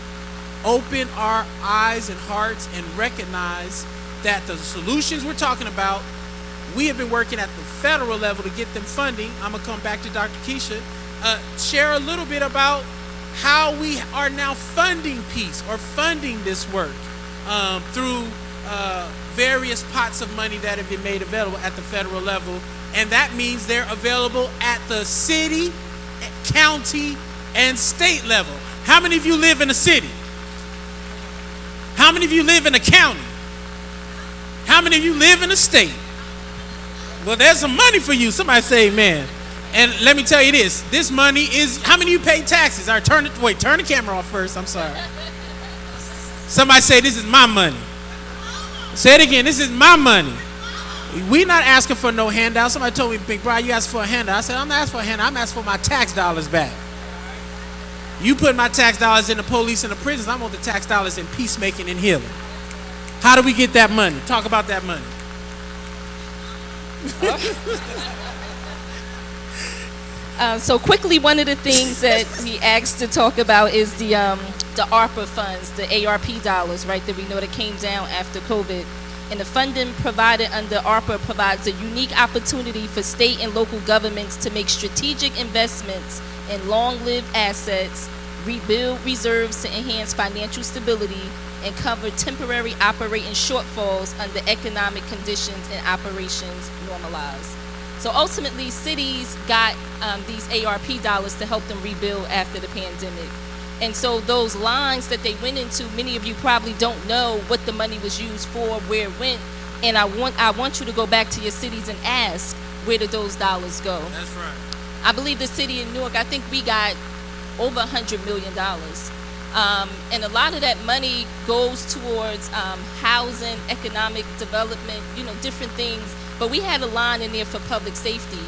open our eyes and hearts and recognize that the solutions we're talking about, we have been working at the federal level to get them funding. I'm going to come back to Dr. Keisha. Share a little bit about how we are now funding peace or funding this work through various pots of money that have been made available at the federal level. And that means they're available at the city, county, and state level. How many of you live in a city? How many of you live in a county? How many of you live in a state? Well, there's some money for you. Somebody say amen. And let me tell you this money is, how many of you pay taxes? All right, turn the camera off first. I'm sorry. Somebody say, this is my money. Say it again, this is my money. We're not asking for no handout. Somebody told me, Big Brian, you asked for a handout. I said, I'm not asking for a handout. I'm asking for my tax dollars back. You put my tax dollars in the police and the prisons. I want the tax dollars in peacemaking and healing. How do we get that money? Talk about that money. So quickly, one of the things that we asked to talk about is the ARPA funds, the ARP dollars, right, that we know that came down after COVID. And the funding provided under ARPA provides a unique opportunity for state and local governments to make strategic investments in long-lived assets, rebuild reserves to enhance financial stability, and cover temporary operating shortfalls under economic conditions and operations normalized. So ultimately, cities got these ARP dollars to help them rebuild after the pandemic. And so those lines that they went into, many of you probably don't know what the money was used for, where it went. And I want you to go back to your cities and ask, where did those dollars go? That's right. I believe the city of Newark, I think we got over $100 million. And a lot of that money goes towards housing, economic development, different things. But we had a line in there for public safety.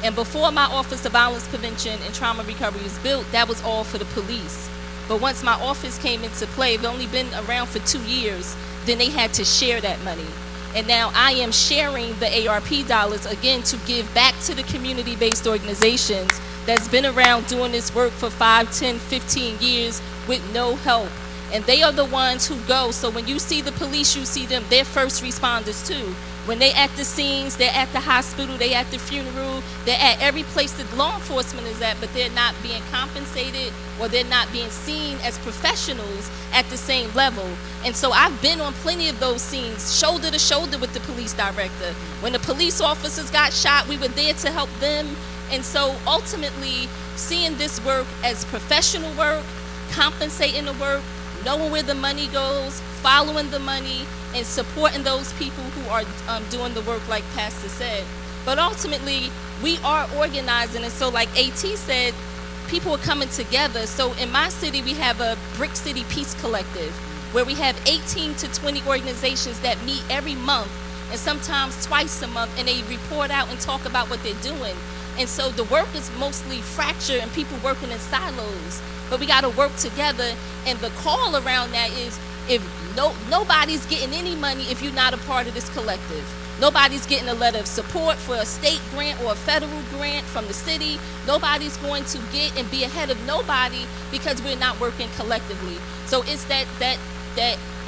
And before my Office of Violence Prevention and Trauma Recovery was built, that was all for the police. But once my office came into play, it's only been around for 2 years, then they had to share that money. And now I am sharing the ARP dollars again to give back to the community-based organizations that's been around doing this work for 5, 10, 15 years with no help. And they are the ones who go. So when you see the police, you see them, they're first responders too. When they at the scenes, they're at the hospital, they're at the funeral, they're at every place that law enforcement is at, but they're not being compensated or they're not being seen as professionals at the same level. And so I've been on plenty of those scenes, shoulder to shoulder with the police director. When the police officers got shot, we were there to help them. And so ultimately, seeing this work as professional work, compensating the work, knowing where the money goes, following the money, and supporting those people who are doing the work like Pastor said. But ultimately, we are organizing, and so like AT said, people are coming together. So in my city, we have a Brick City Peace Collective, where we have 18 to 20 organizations that meet every month, and sometimes twice a month, and they report out and talk about what they're doing. And so the work is mostly fractured and people working in silos, but we got to work together. And the call around that is, if nobody's getting any money if you're not a part of this collective. Nobody's getting a letter of support for a state grant or a federal grant from the city. Nobody's going to get and be ahead of nobody because we're not working collectively. So it's that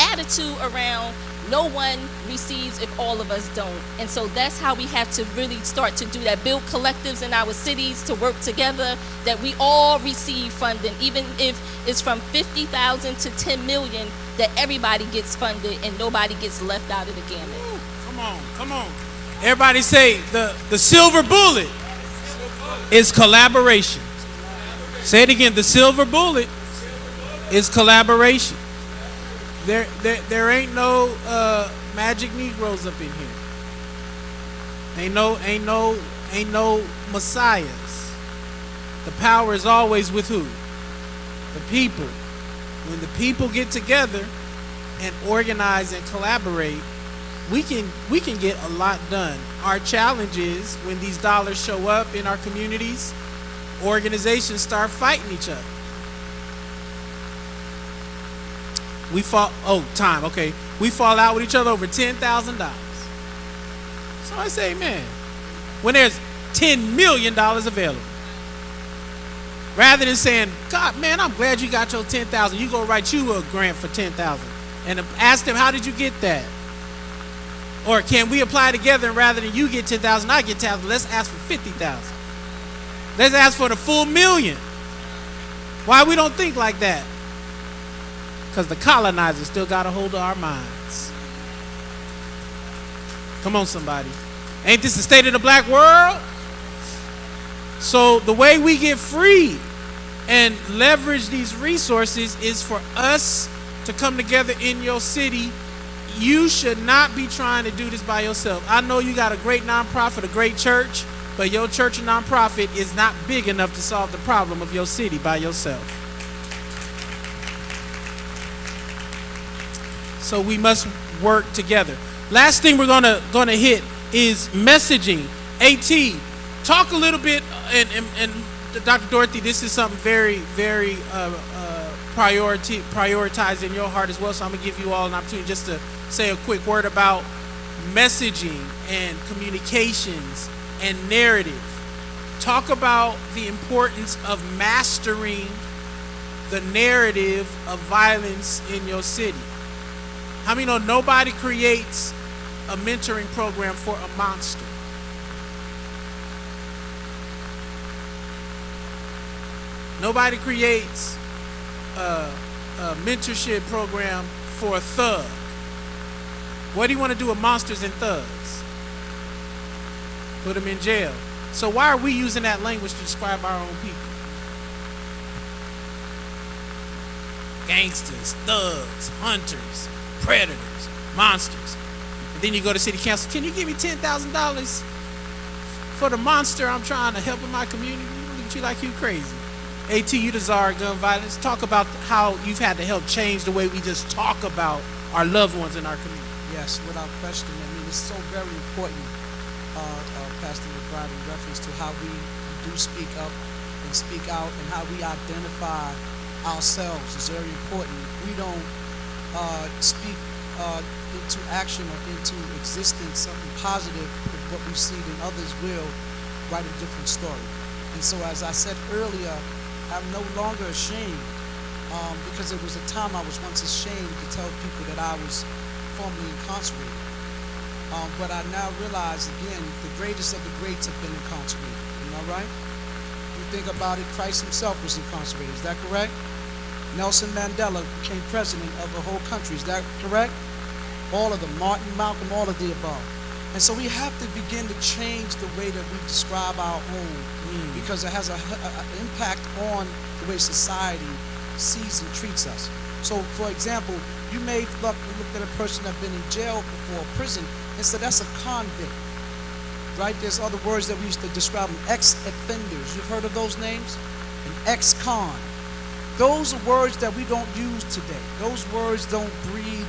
attitude around no one receives if all of us don't. And so that's how we have to really start to do that, build collectives in our cities to work together, that we all receive funding, even if it's from 50,000 to 10 million, that everybody gets funded and nobody gets left out of the gamut. Ooh, come on. Everybody say the silver bullet is collaboration. Say it again, the silver bullet is collaboration. There ain't no magic Negroes up in here. Ain't no messiahs. The power is always with who? The people. When the people get together and organize and collaborate, we can get a lot done. Our challenge is when these dollars show up in our communities, organizations start fighting each other. We fall out with each other over $10,000. So I say, man, when there's $10 million available, rather than saying, God, man, I'm glad you got your $10,000. You go write you a grant for $10,000 and ask them, how did you get that? Or can we apply together and rather than you get $10,000, I get $10,000, let's ask for $50,000. Let's ask for the full $1 million. Why we don't think like that? Because the colonizers still got a hold of our minds. Come on, somebody. Ain't this the state of the black world? So the way we get free and leverage these resources is for us to come together in your city. You should not be trying to do this by yourself. I know you got a great nonprofit, a great church, but your church and nonprofit is not big enough to solve the problem of your city by yourself. So we must work together. Last thing we're gonna hit is messaging. AT, talk a little bit, and Dr. Dorothy, this is something very, very prioritized in your heart as well. So I'm gonna give you all an opportunity just to say a quick word about messaging and communications and narrative. Talk about the importance of mastering the narrative of violence in your city. How many know nobody creates a mentoring program for a monster? Nobody creates a mentorship program for a thug. What do you want to do with monsters and thugs? Put them in jail. So why are we using that language to describe our own people? Gangsters, thugs, hunters, predators, monsters. And then you go to city council, can you give me $10,000 for the monster I'm trying to help in my community? Look at you like you crazy. AT, you the czar of gun violence. Talk about how you've had to help change the way we just talk about our loved ones in our community. Yes, without question. I mean, it's so very important, Pastor McBride, in reference to how we do speak up and speak out and how we identify ourselves is very important. We don't speak into action or into existence something positive of what we see, then others will write a different story. And so, as I said earlier, I'm no longer ashamed because there was a time I was once ashamed to tell people that I was formerly incarcerated. But I now realize, again, the greatest of the greats have been incarcerated. You know, right? You think about it, Christ himself was incarcerated. Is that correct? Nelson Mandela became president of the whole country. Is that correct? All of them. Martin, Malcolm, all of the above. And so we have to begin to change the way that we describe our own because it has an impact on the way society sees and treats us. So, for example, you may look at a person that's been in jail before, prison, and say that's a convict, right? There's other words that we used to describe them, ex-offenders. You've heard of those names? An ex-con. Those are words that we don't use today. Those words don't breed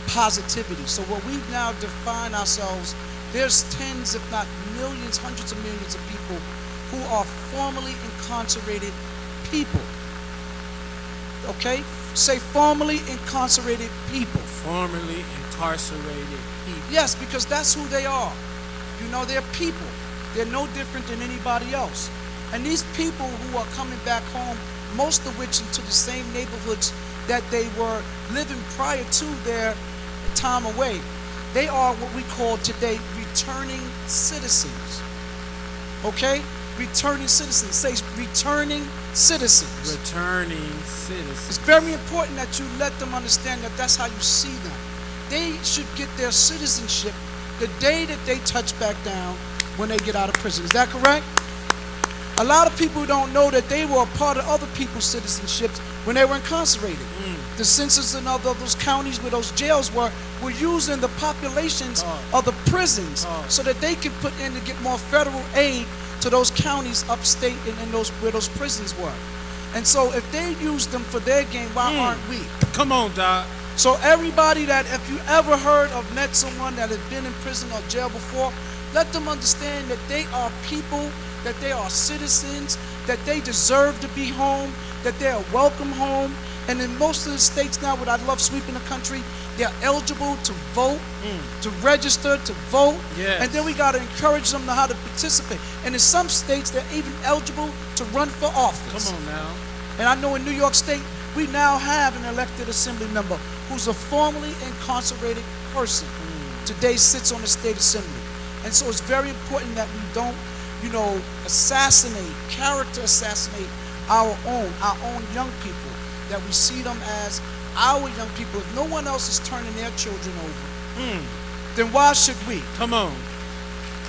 positivity. So what we now define ourselves, there's tens, if not millions, hundreds of millions of people who are formerly incarcerated people. Okay? Say formerly incarcerated people. Formerly incarcerated people. Yes, because that's who they are. You know, they're people. They're no different than anybody else. And these people who are coming back home, most of which into the same neighborhoods that they were living prior to their time away, they are what we call today returning citizens. Okay? Returning citizens. Say returning citizens. Returning citizens. It's very important that you let them understand that that's how you see them. They should get their citizenship the day that they touch back down when they get out of prison. Is that correct? A lot of people don't know that they were a part of other people's citizenships when they were incarcerated. The census in all those counties where those jails were using the populations of the prisons so that they could put in to get more federal aid to those counties upstate and those where those prisons were. And so if they use them for their gain, why aren't we? Come on, Doc. So everybody that, if you ever heard of, met someone that had been in prison or jail before, let them understand that they are people, that they are citizens, that they deserve to be home, that they are welcome home. And in most of the states now, what I love sweeping the country, they're eligible to vote, to register, to vote. Yes. And then we got to encourage them to how to participate. And in some states, they're even eligible to run for office. Come on now. And I know in New York State, we now have an elected assembly member who's a formerly incarcerated person. Today sits on the state assembly. And so it's very important that we don't, character assassinate our own young people, that we see them as our young people. If no one else is turning their children over, then why should we? Come on.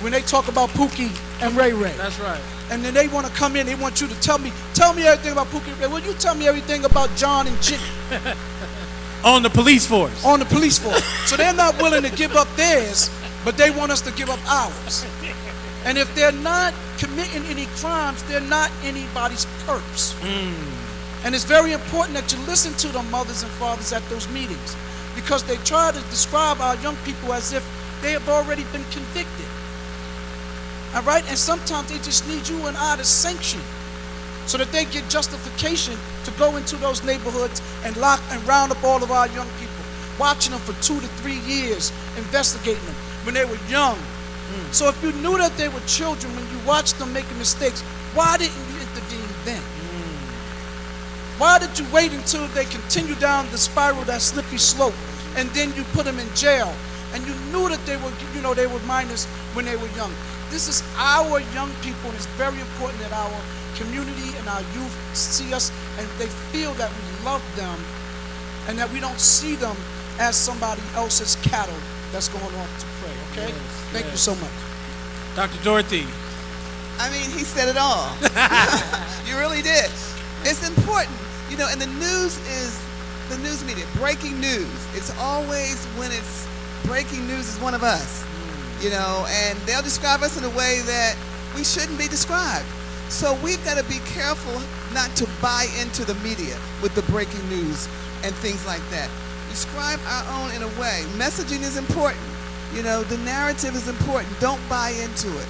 When they talk about Pookie and Ray Ray. That's right. And then they want to come in, they want you to tell me everything about Pookie and Ray. Well, you tell me everything about John and Jimmy. On the police force. On the police force. So they're not willing to give up theirs, but they want us to give up ours. And if they're not committing any crimes, they're not anybody's perps. And it's very important that you listen to the mothers and fathers at those meetings, because they try to describe our young people as if they have already been convicted. All right? And sometimes they just need you and I to sanction so that they get justification to go into those neighborhoods and lock and round up all of our young people, watching them for 2 to 3 years, investigating them when they were young. So if you knew that they were children when you watched them making mistakes, why didn't you intervene then? Why did you wait until they continue down the spiral, that slippery slope, and then you put them in jail? And you knew that they were, they were minors when they were young. This is our young people, and it's very important that our community and our youth see us and they feel that we love them and that we don't see them as somebody else's cattle that's going off to prey, okay? Yes, Thank you yes. so much. Dr. Dorothy. I mean, he said it all. You really did. It's important, you know, and the news is the news media, breaking news. It's always when it's breaking news is one of us, you know, and they'll describe us in a way that we shouldn't be described. So we've got to be careful not to buy into the media with the breaking news and things like that. Describe our own in a way. Messaging is important. You know, the narrative is important. Don't buy into it.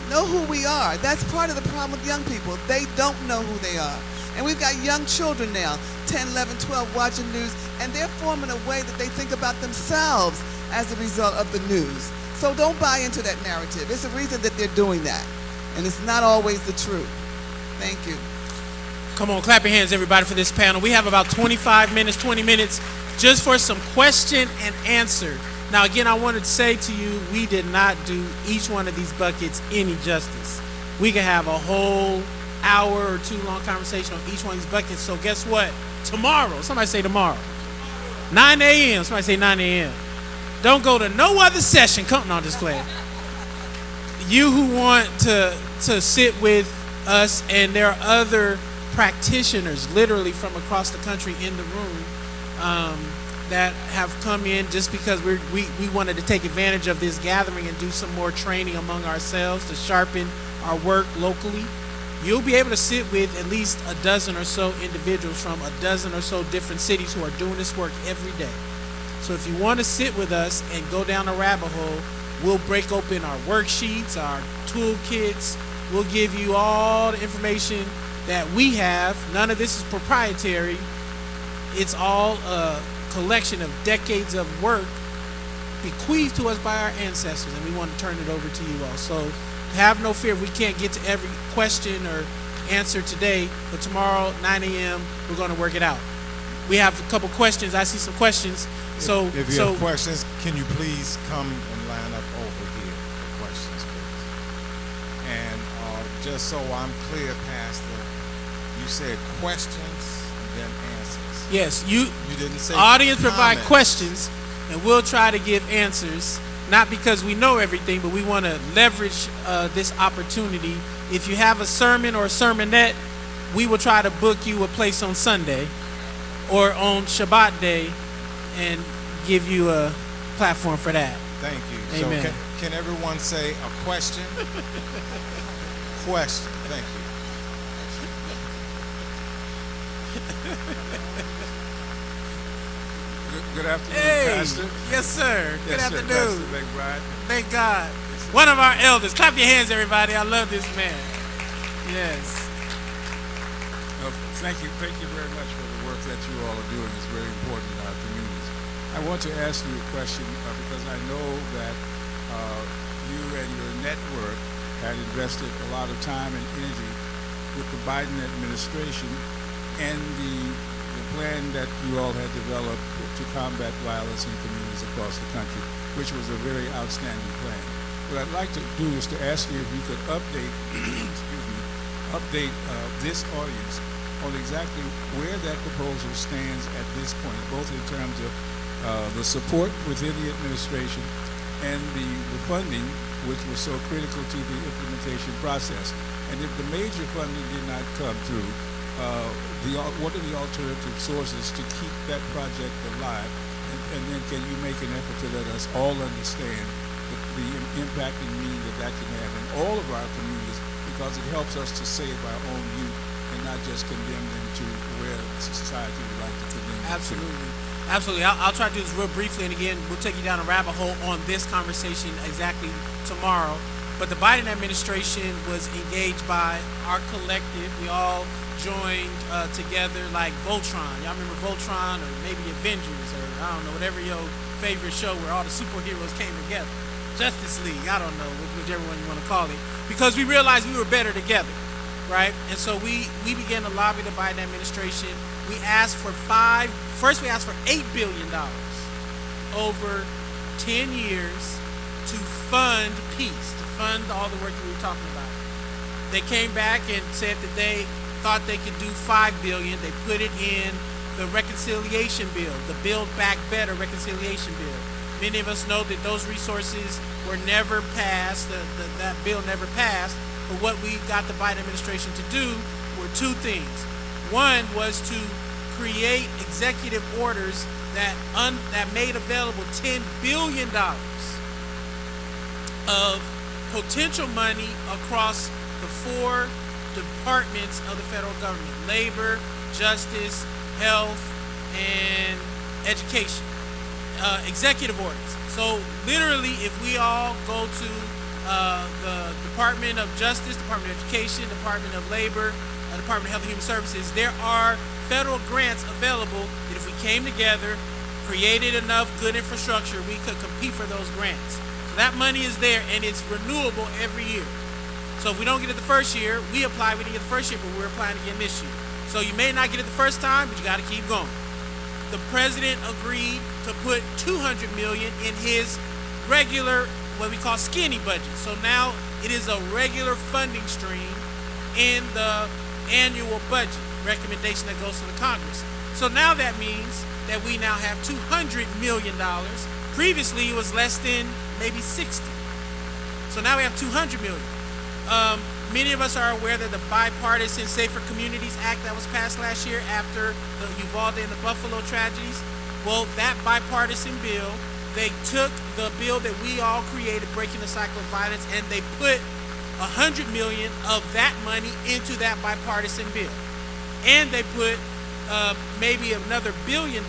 Know who we are. That's part of the problem with young people. They don't know who they are. And we've got young children now, 10, 11, 12, watching news, and they're forming a way that they think about themselves as a result of the news. So don't buy into that narrative. It's a reason that they're doing that. And it's not always the truth. Thank you. Come on, clap your hands, everybody, for this panel. We have about 25 minutes, 20 minutes just for some question and answer. Now, again, I wanted to say to you, we did not do each one of these buckets any justice. We could have a whole hour or two long conversation on each one of these buckets. So guess what? Tomorrow, somebody say tomorrow, 9 a.m., somebody say 9 a.m. Don't go to no other session. Come on, just play. You who want to sit with us, and there are other practitioners literally from across the country in the room that have come in just because we wanted to take advantage of this gathering and do some more training among ourselves to sharpen our work locally. You'll be able to sit with at least a dozen or so individuals from a dozen or so different cities who are doing this work every day. So if you want to sit with us and go down a rabbit hole, we'll break open our worksheets, our toolkits. We'll give you all the information that we have. None of this is proprietary. It's all a collection of decades of work bequeathed to us by our ancestors, and we want to turn it over to you all. So have no fear, we can't get to every question or answer today, but tomorrow, 9 a.m., we're going to work it out. We have a couple questions. I see some questions. So if you have questions, can you please come and line up over here for questions, please? And just so I'm clear, Pastor, you said questions and then answers. Yes, you didn't say audience provide comments. questions, and we'll try to give answers, not because we know everything, but we want to leverage this opportunity. If you have a sermon or a sermonette, we will try to book you a place on Sunday or on Shabbat day and give you a platform for that. Thank you. Amen. So can everyone say a question? Question. Thank you. Good afternoon, Hey, Pastor. yes, sir. Good Yes, sir, afternoon. Pastor McBride. Thank God. One of our elders. Clap your hands, everybody. I love this man. Yes. Thank you very much for the work that you all are doing. It's very important in our communities. I want to ask you a question because I know that you and your network had invested a lot of time and energy with the Biden administration and the plan that you all had developed to combat violence in communities across the country, which was a very outstanding plan. What I'd like to do is to ask you if you could update, this audience on exactly where that proposal stands at this point, both in terms of the support within the administration and the funding, which was so critical to the implementation process. And if the major funding did not come through, what are the alternative sources to keep that project alive? And then can you make an effort to let us all understand the impact and meaning that can have in all of our communities, because it helps us to save our own youth and not just condemn them to where society would like to condemn them to. Absolutely. Absolutely. I'll try to do this real briefly, and again, we'll take you down a rabbit hole on this conversation exactly tomorrow. But the Biden administration was engaged by our collective. We all joined together like Voltron. Y'all remember Voltron, or maybe Avengers, or I don't know, whatever your favorite show where all the superheroes came together. Justice League, I don't know, whichever one you want to call it. Because we realized we were better together, right? And so we began to lobby the Biden administration. We asked for first we asked for $8 billion over 10 years to fund peace, to fund all the work that we were talking about. They came back and said that they thought they could do $5 billion. They put it in the reconciliation bill, the Build Back Better reconciliation bill. Many of us know that those resources were never passed, that bill never passed, but what we got the Biden administration to do were two things. One was to create executive orders that made available $10 billion of potential money across the four departments of the federal government: labor, justice, health, and education. Executive orders. So literally, if we all go to the Department of Justice, Department of Education, Department of Labor, Department of Health and Human Services, there are federal grants available that if we came together, created enough good infrastructure, we could compete for those grants. So that money is there, and it's renewable every year. So if we don't get it the first year, we apply. We didn't get the first year, but we're applying again this year. So you may not get it the first time, but you got to keep going. The president agreed to put $200 million in his regular, what we call skinny budget. So now it is a regular funding stream in the annual budget recommendation that goes to the Congress. So now that means that we now have $200 million. Previously, it was less than maybe 60. So now we have $200 million. Many of us are aware that the Bipartisan Safer Communities Act that was passed last year after the Uvalde and the Buffalo tragedies, well, that bipartisan bill, they took the bill that we all created, Breaking the Cycle of Violence, and they put $100 million of that money into that bipartisan bill. And they put maybe another $1 billion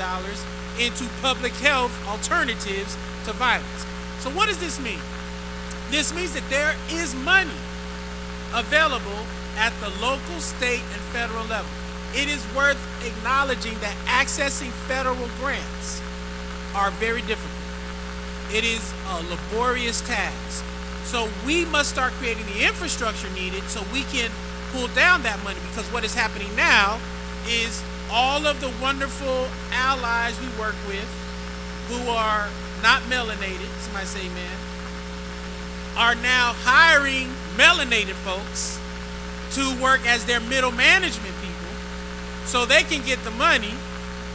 into public health alternatives to violence. So what does this mean? This means that there is money available at the local, state, and federal level. It is worth acknowledging that accessing federal grants are very difficult. It is a laborious task. So we must start creating the infrastructure needed so we can pull down that money, because what is happening now is all of the wonderful allies we work with who are not melanated, somebody say amen, are now hiring melanated folks to work as their middle management people so they can get the money,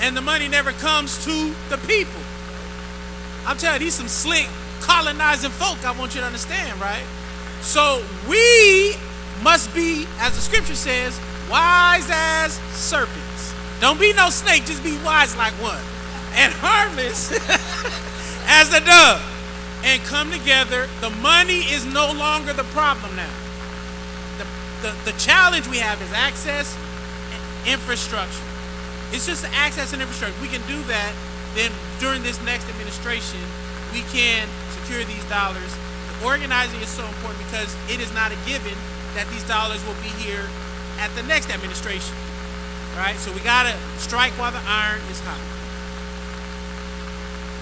and the money never comes to the people. I'm telling you, these some slick colonizing folk, I want you to understand, right? So we must be, as the scripture says, wise as serpents. Don't be no snake, just be wise like one. And harmless as a dove. And come together. The money is no longer the problem now. The challenge we have is access and infrastructure. It's just the access and infrastructure. We can do that, then during this next administration, we can secure these dollars. The organizing is so important because it is not a given that these dollars will be here at the next administration. Right? So we gotta strike while the iron is hot.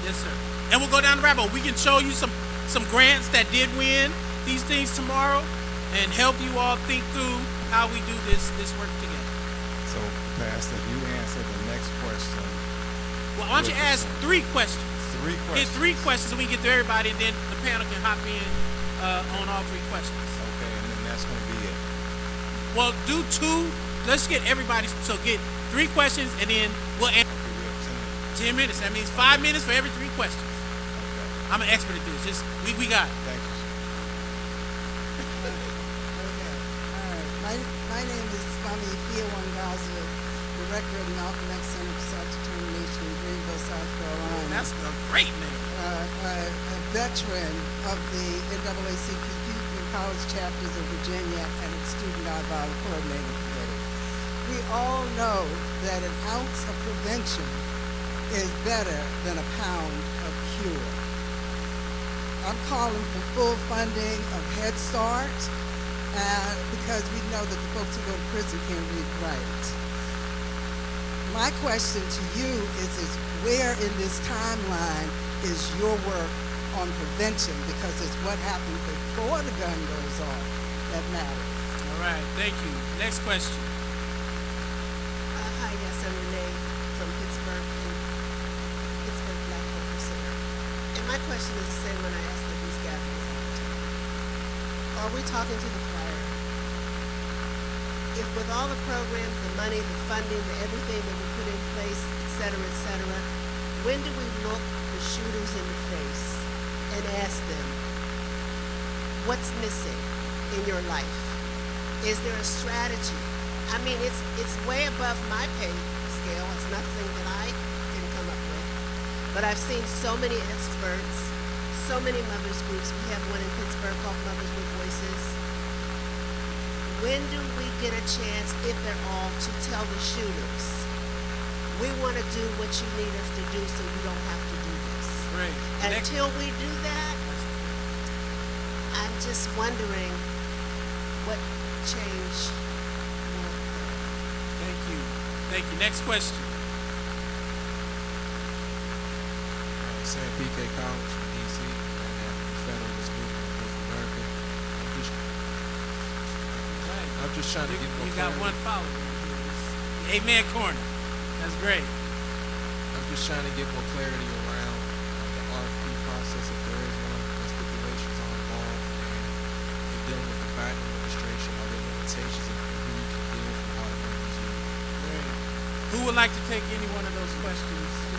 Yes, sir. And we'll go down the rabbit hole. We can show you some grants that did win these things tomorrow and help you all think through how we do this work together. So, Pastor, if you answer the next question. Well, why don't you ask 3 questions? 3 Get questions. 3 questions and we can get to everybody, and then the panel can hop in on all 3 questions. Okay, and then that's going to be it. Well, do 2. Let's get everybody. So get 3 questions, and then we'll answer. Okay, we have 10 minutes. 10 minutes. That means 5 minutes for every 3 questions. Okay, I'm an expert at this. Just we got it. thank you. Okay. All right. My name is Swami Thea Wangaza, Director of the Malcolm X Center for Self-Determination in Greenville, South Carolina. That's a great name. A veteran of the NAACP and college chapters of Virginia and a student nonviolent coordinating committee. We all know that an ounce of prevention is better than a pound of cure. I'm calling for full funding of Head Start because we know that the folks who go to prison can't read and write. My question to you is where in this timeline is your work on prevention? Because it's what happened before the gun goes off that matters. All right. Thank you. Next question. Hi, yes, I'm Renee from Pittsburgh Black Voter Center. And my question is the same one I ask at these gatherings all the time. Are we talking to the choir? If with all the programs, the money, the funding, everything that we put in place et cetera. When do we look the shooters in the face and ask them, what's missing in your life? Is there a strategy? I mean, it's way above my pay scale. It's nothing that I can come up with. But I've seen so many experts, so many mothers groups. We have one in Pittsburgh called Mothers with Voices. When do we get a chance, if at all, to tell the shooters, we want to do what you need us to do so you don't have to do this? Great. Until we do that, I'm just wondering what change will occur. Thank you. Thank you. Next question. Sam P.K. Collins from D.C. and African Federalist Movement of America. I'm just trying to get more You got clarity. one follower. The Amen Corner. That's great. I'm just trying to get more clarity around the RFP process, if there is one, what stipulations are involved, and in dealing with the Biden administration, are there limitations in who we can deal with and how to manage it? Great. Who would like to take any one of those questions?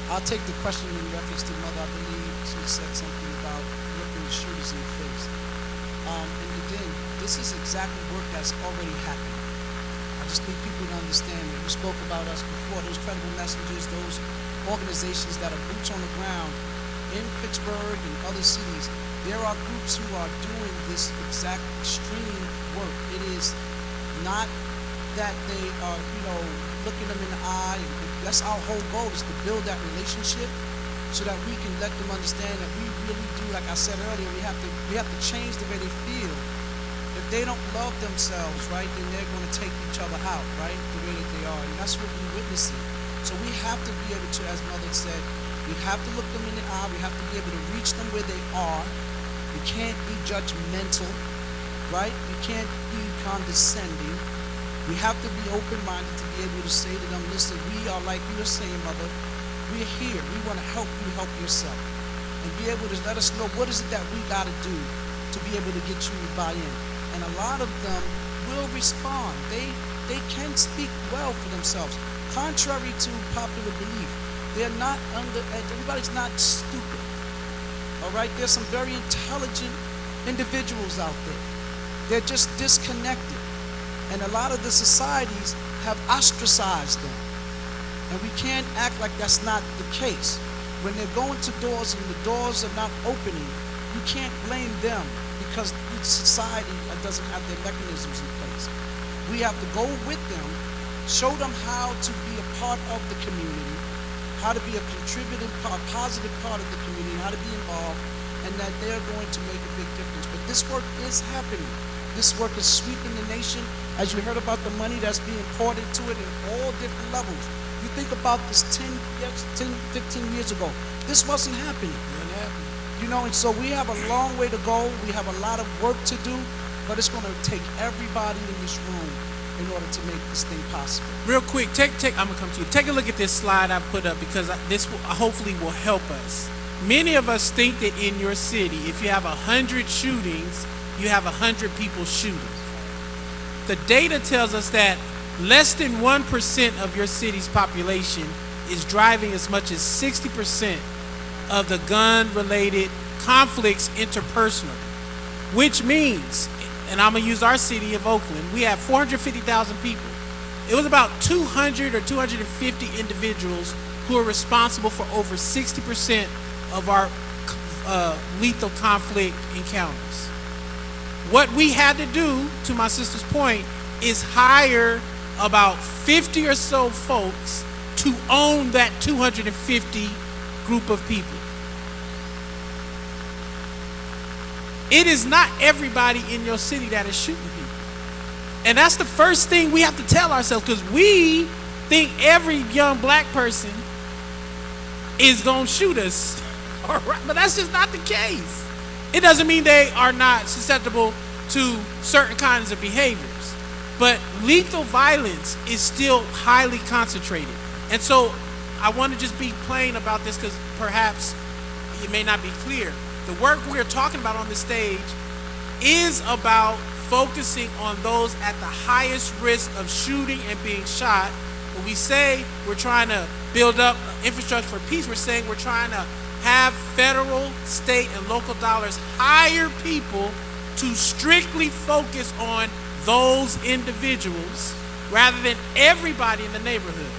I'll take the question in reference to Mother. I believe she said something about looking the shooters in the face. And again, this is exactly work that's already happening. I just need people to understand that. You spoke about us before, those credible messengers, those organizations that are boots on the ground in Pittsburgh and other cities. There are groups who are doing this exact extreme work. It is not that they are, looking them in the eye. And that's our whole goal, is to build that relationship so that we can let them understand that we really do, like I said earlier, we have to change the way they feel. If they don't love themselves, right, then they're going to take each other out, right, the way that they are. And that's what we're witnessing. So we have to be able to, as Mother said, we have to look them in the eye. We have to be able to reach them where they are. We can't be judgmental, right? We can't be condescending. We have to be open-minded to be able to say to them, listen, we are, like you were saying, Mother, we're here. We want to help you help yourself. And be able to let us know what is it that we got to do to be able to get you to buy in. And a lot of them will respond. They can speak well for themselves. Contrary to popular belief, they're not everybody's not stupid. All right? There's some very intelligent individuals out there. They're just disconnected. And a lot of the societies have ostracized them. And we can't act like that's not the case. When they're going to doors and the doors are not opening, you can't blame them because society doesn't have their mechanisms in place. We have to go with them, show them how to be a part of the community, how to be a contributing part, positive part of the community, how to be involved, and that they're going to make a big difference. But this work is happening. This work is sweeping the nation. As you heard about the money that's being poured into it in all different levels. You think about this 15 years ago. This wasn't happening. And so we have a long way to go. We have a lot of work to do, but it's going to take everybody in this room in order to make this thing possible. Real quick, I'm gonna come to you. Take a look at this slide I put up because this hopefully will help us. Many of us think that in your city, if you have 100 shootings, you have 100 people shooting. The data tells us that less than 1% of your city's population is driving as much as 60% of the gun-related conflicts interpersonally, which means, and I'm gonna use our city of Oakland, we have 450,000 people. It was about 200 or 250 individuals who are responsible for over 60% of our lethal conflict encounters. What we had to do, to my sister's point, is hire about 50 or so folks to own that 250 group of people. It is not everybody in your city that is shooting people. And that's the first thing we have to tell ourselves, because we think every young black person is going to shoot us. All right, but that's just not the case. It doesn't mean they are not susceptible to certain kinds of behaviors. But lethal violence is still highly concentrated. And so I want to just be plain about this because perhaps it may not be clear. The work we're talking about on the stage is about focusing on those at the highest risk of shooting and being shot. When we say we're trying to build up infrastructure for peace, we're saying we're trying to have federal, state, and local dollars hire people to strictly focus on those individuals rather than everybody in the neighborhood,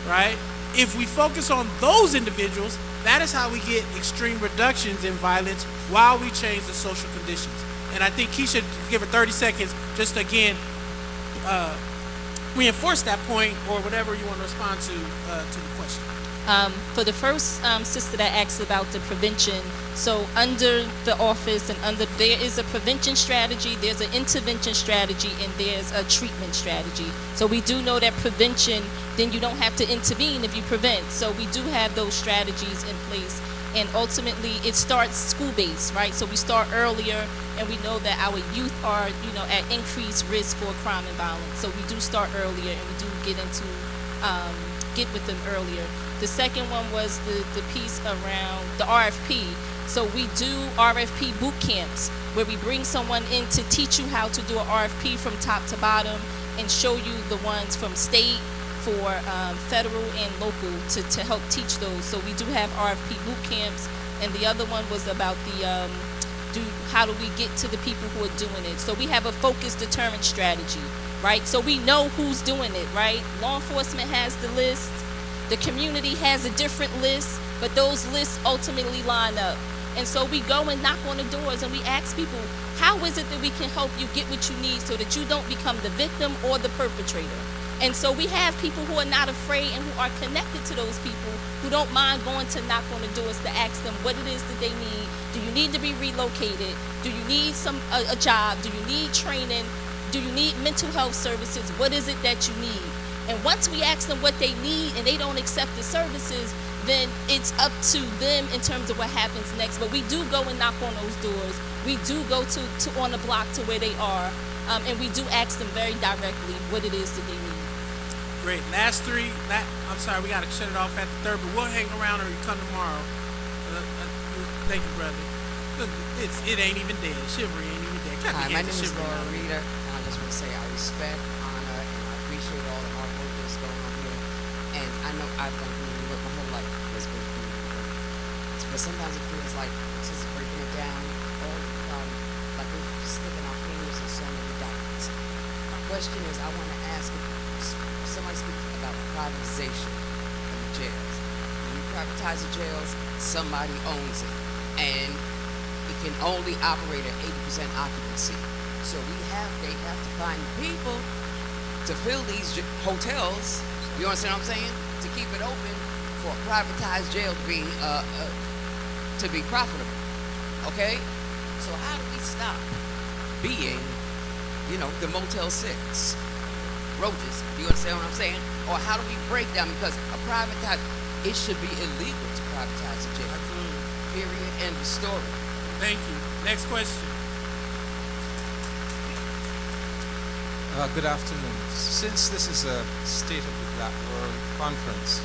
right? If we focus on those individuals, that is how we get extreme reductions in violence while we change the social conditions. And I think Keisha, give her 30 seconds just to, again, reinforce that point or whatever you want to respond to the question. For the first sister that asked about the prevention, so under the office and there is a prevention strategy, there's an intervention strategy, and there's a treatment strategy. So we do know that prevention, then you don't have to intervene if you prevent. So we do have those strategies in place. And ultimately, it starts school-based, right? So we start earlier, and we know that our youth are, at increased risk for crime and violence. So we do start earlier, and we do get with them earlier. The second one was the piece around the RFP. So we do RFP boot camps where we bring someone in to teach you how to do an RFP from top to bottom and show you the ones from state, for federal and local to help teach those. So we do have RFP boot camps, and the other one was about the how do we get to the people who are doing it. So we have a focused deterrent strategy, right? So we know who's doing it, right? Law enforcement has the list, the community has a different list, but those lists ultimately line up. And so we go and knock on the doors and we ask people, how is it that we can help you get what you need so that you don't become the victim or the perpetrator? And so we have people who are not afraid and who are connected to those people who don't mind going to knock on the doors to ask them what it is that they need. Do you need to be relocated? Do you need a job? Do you need training? Do you need mental health services? What is it that you need? And once we ask them what they need and they don't accept the services, then it's up to them in terms of what happens next. But we do go and knock on those doors. We do go to on the block to where they are. And we do ask them very directly what it is that they need. Great. Last three. I'm sorry, we got to shut it off at the third, but we'll hang around or you come tomorrow. Thank you, brother. Look, it ain't even dead. Chivalry ain't even dead. Hi, my name is Laura Reeder, and I just want to say I respect, honor, and I appreciate all the hard work that's going on here. And I know I've done community work my whole life. There's been community work. But sometimes it feels like this is breaking it down, all the problem, like we're sticking our fingers in so many documents. My question is, I want to ask if somebody speaks about privatization of the jails. When you privatize the jails, somebody owns it, and it can only operate at 80% occupancy. So they have to find people to fill these hotels. You understand what I'm saying? To keep it open for a privatized jail to be profitable. Okay? So how do we stop being, the Motel 6? Roaches, do you understand what I'm saying? Or how do we break down, because it should be illegal to privatize a jail. Absolutely. Period. End of story. Thank you. Next question. Good afternoon. Since this is a State of the Black World conference,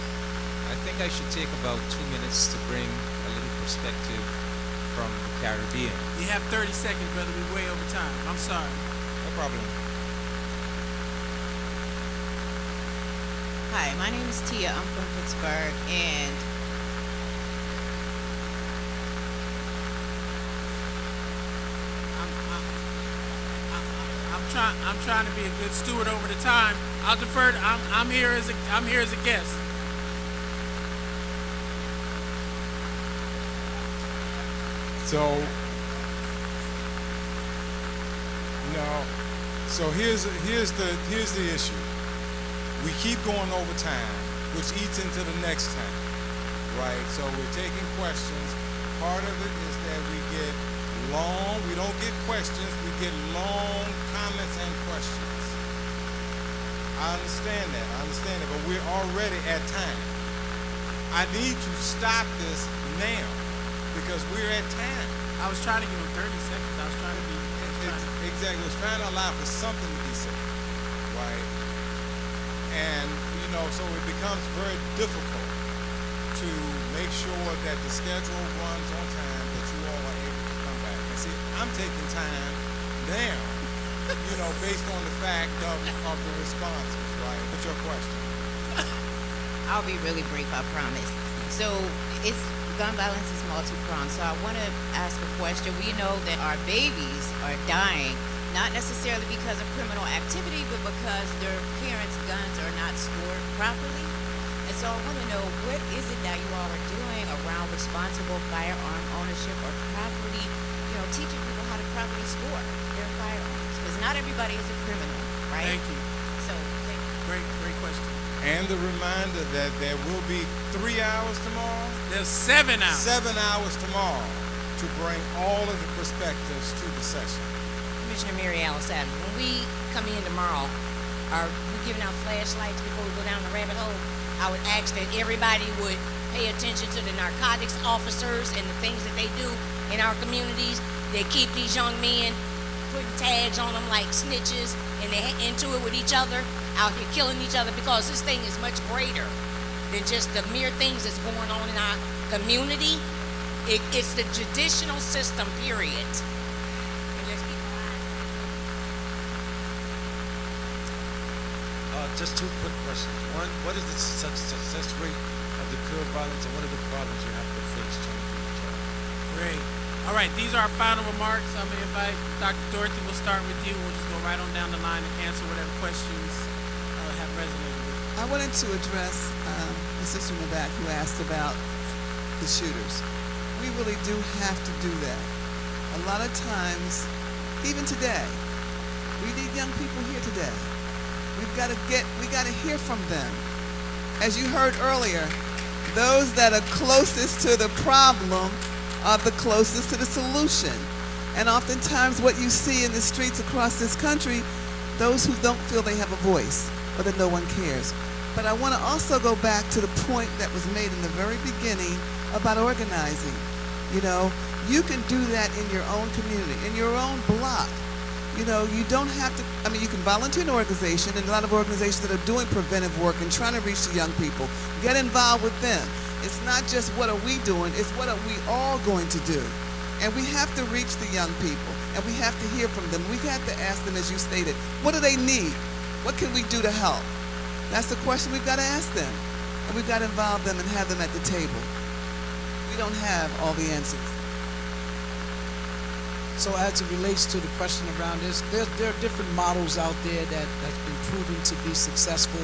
I think I should take about 2 minutes to bring a little perspective from the Caribbean. You have 30 seconds, brother. We're way over time. I'm sorry. No problem. Hi, my name is Tia. I'm from Pittsburgh, and I'm trying to be a good steward over the time. I'll defer. I'm here as a guest. So here's the issue. We keep going over time, which eats into the next time, right? So we're taking questions. Part of it is that we don't get questions, we get long comments and questions. I understand that, but we're already at time. I need to stop this now because we're at time. I was trying to give him 30 seconds. I was trying to be... Exactly. I was trying to allow for something to be said, right? And, so it becomes very difficult to make sure that the schedule runs on time, that you all are able to come back. And see, I'm taking time now based on the fact of the responses, right? What's your question? I'll be really brief, I promise. So it's gun violence is multi-pronged. So I want to ask a question. We know that our babies are dying, not necessarily because of criminal activity, but because their parents' guns are not stored properly. And so I want to know, what is it that you all are doing around responsible firearm ownership, or properly, teaching people how to properly store their firearms? Because not everybody is a criminal, right? Thank you. So, Great question. And the reminder that there will be 3 hours tomorrow. There's 7 hours. 7 hours tomorrow to bring all of the perspectives to the session. Commissioner Mary Alice Adams, when we come in tomorrow, are we giving out flashlights before we go down the rabbit hole? I would ask that everybody would pay attention to the narcotics officers and the things that they do in our communities. They keep these young men, putting tags on them like snitches, and they're into it with each other, out here killing each other, because this thing is much greater than just the mere things that's going on in our community. It's the judicial system, period. And let's keep our eyes on it. Just 2 quick questions. One, what is the success rate of the curb violence, and what are the problems you have to face trying to do your job? Great. All right, these are our final remarks. I'm going to invite Dr. Dorothy. We'll start with you. We'll just go right on down the line and answer whatever questions have resonated with you. I wanted to address the sister in the back who asked about the shooters. We really do have to do that. A lot of times, even today, we need young people here today. We got to hear from them. As you heard earlier, those that are closest to the problem are the closest to the solution. And oftentimes what you see in the streets across this country, those who don't feel they have a voice, or that no one cares. But I want to also go back to the point that was made in the very beginning about organizing. You can do that in your own community, in your own block. You don't have to, you can volunteer in an organization, and a lot of organizations that are doing preventive work and trying to reach the young people. Get involved with them. It's not just what are we doing, it's what are we all going to do. And we have to reach the young people, and we have to hear from them. We have to ask them, as you stated, what do they need? What can we do to help? That's the question we've got to ask them. And we've got to involve them and have them at the table. We don't have all the answers. So as it relates to the question around this, there are different models out there that's been proven to be successful.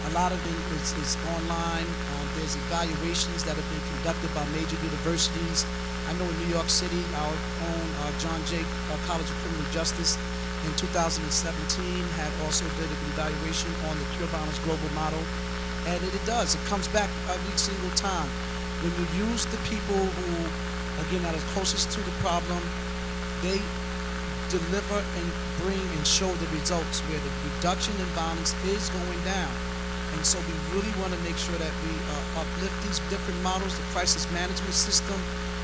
A lot of it is online. There's evaluations that have been conducted by major universities. I know in New York City, our own John Jay College of Criminal Justice in 2017 had also did an evaluation on the Cure Violence Global Model. And it does. It comes back every single time. When you use the people who, again, are closest to the problem, they deliver and bring and show the results where the reduction in violence is going down. And so we really want to make sure that we uplift these different models. The crisis management system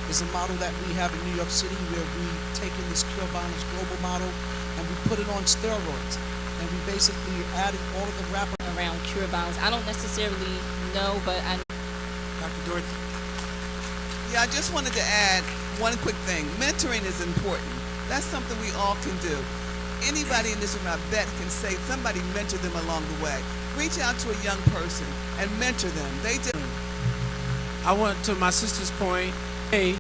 is a model that we have in New York City, where we taken this Cure Violence Global Model and we put it on steroids. And we basically added all of the wrapper around cure violence. I don't necessarily know, but I know. Dr. Dorothy. Yeah, I just wanted to add one quick thing. Mentoring is important. That's something we all can do. Anybody in this room, I bet, can say somebody mentored them along the way. Reach out to a young person and mentor them. They did. I want, to my sister's point, hey,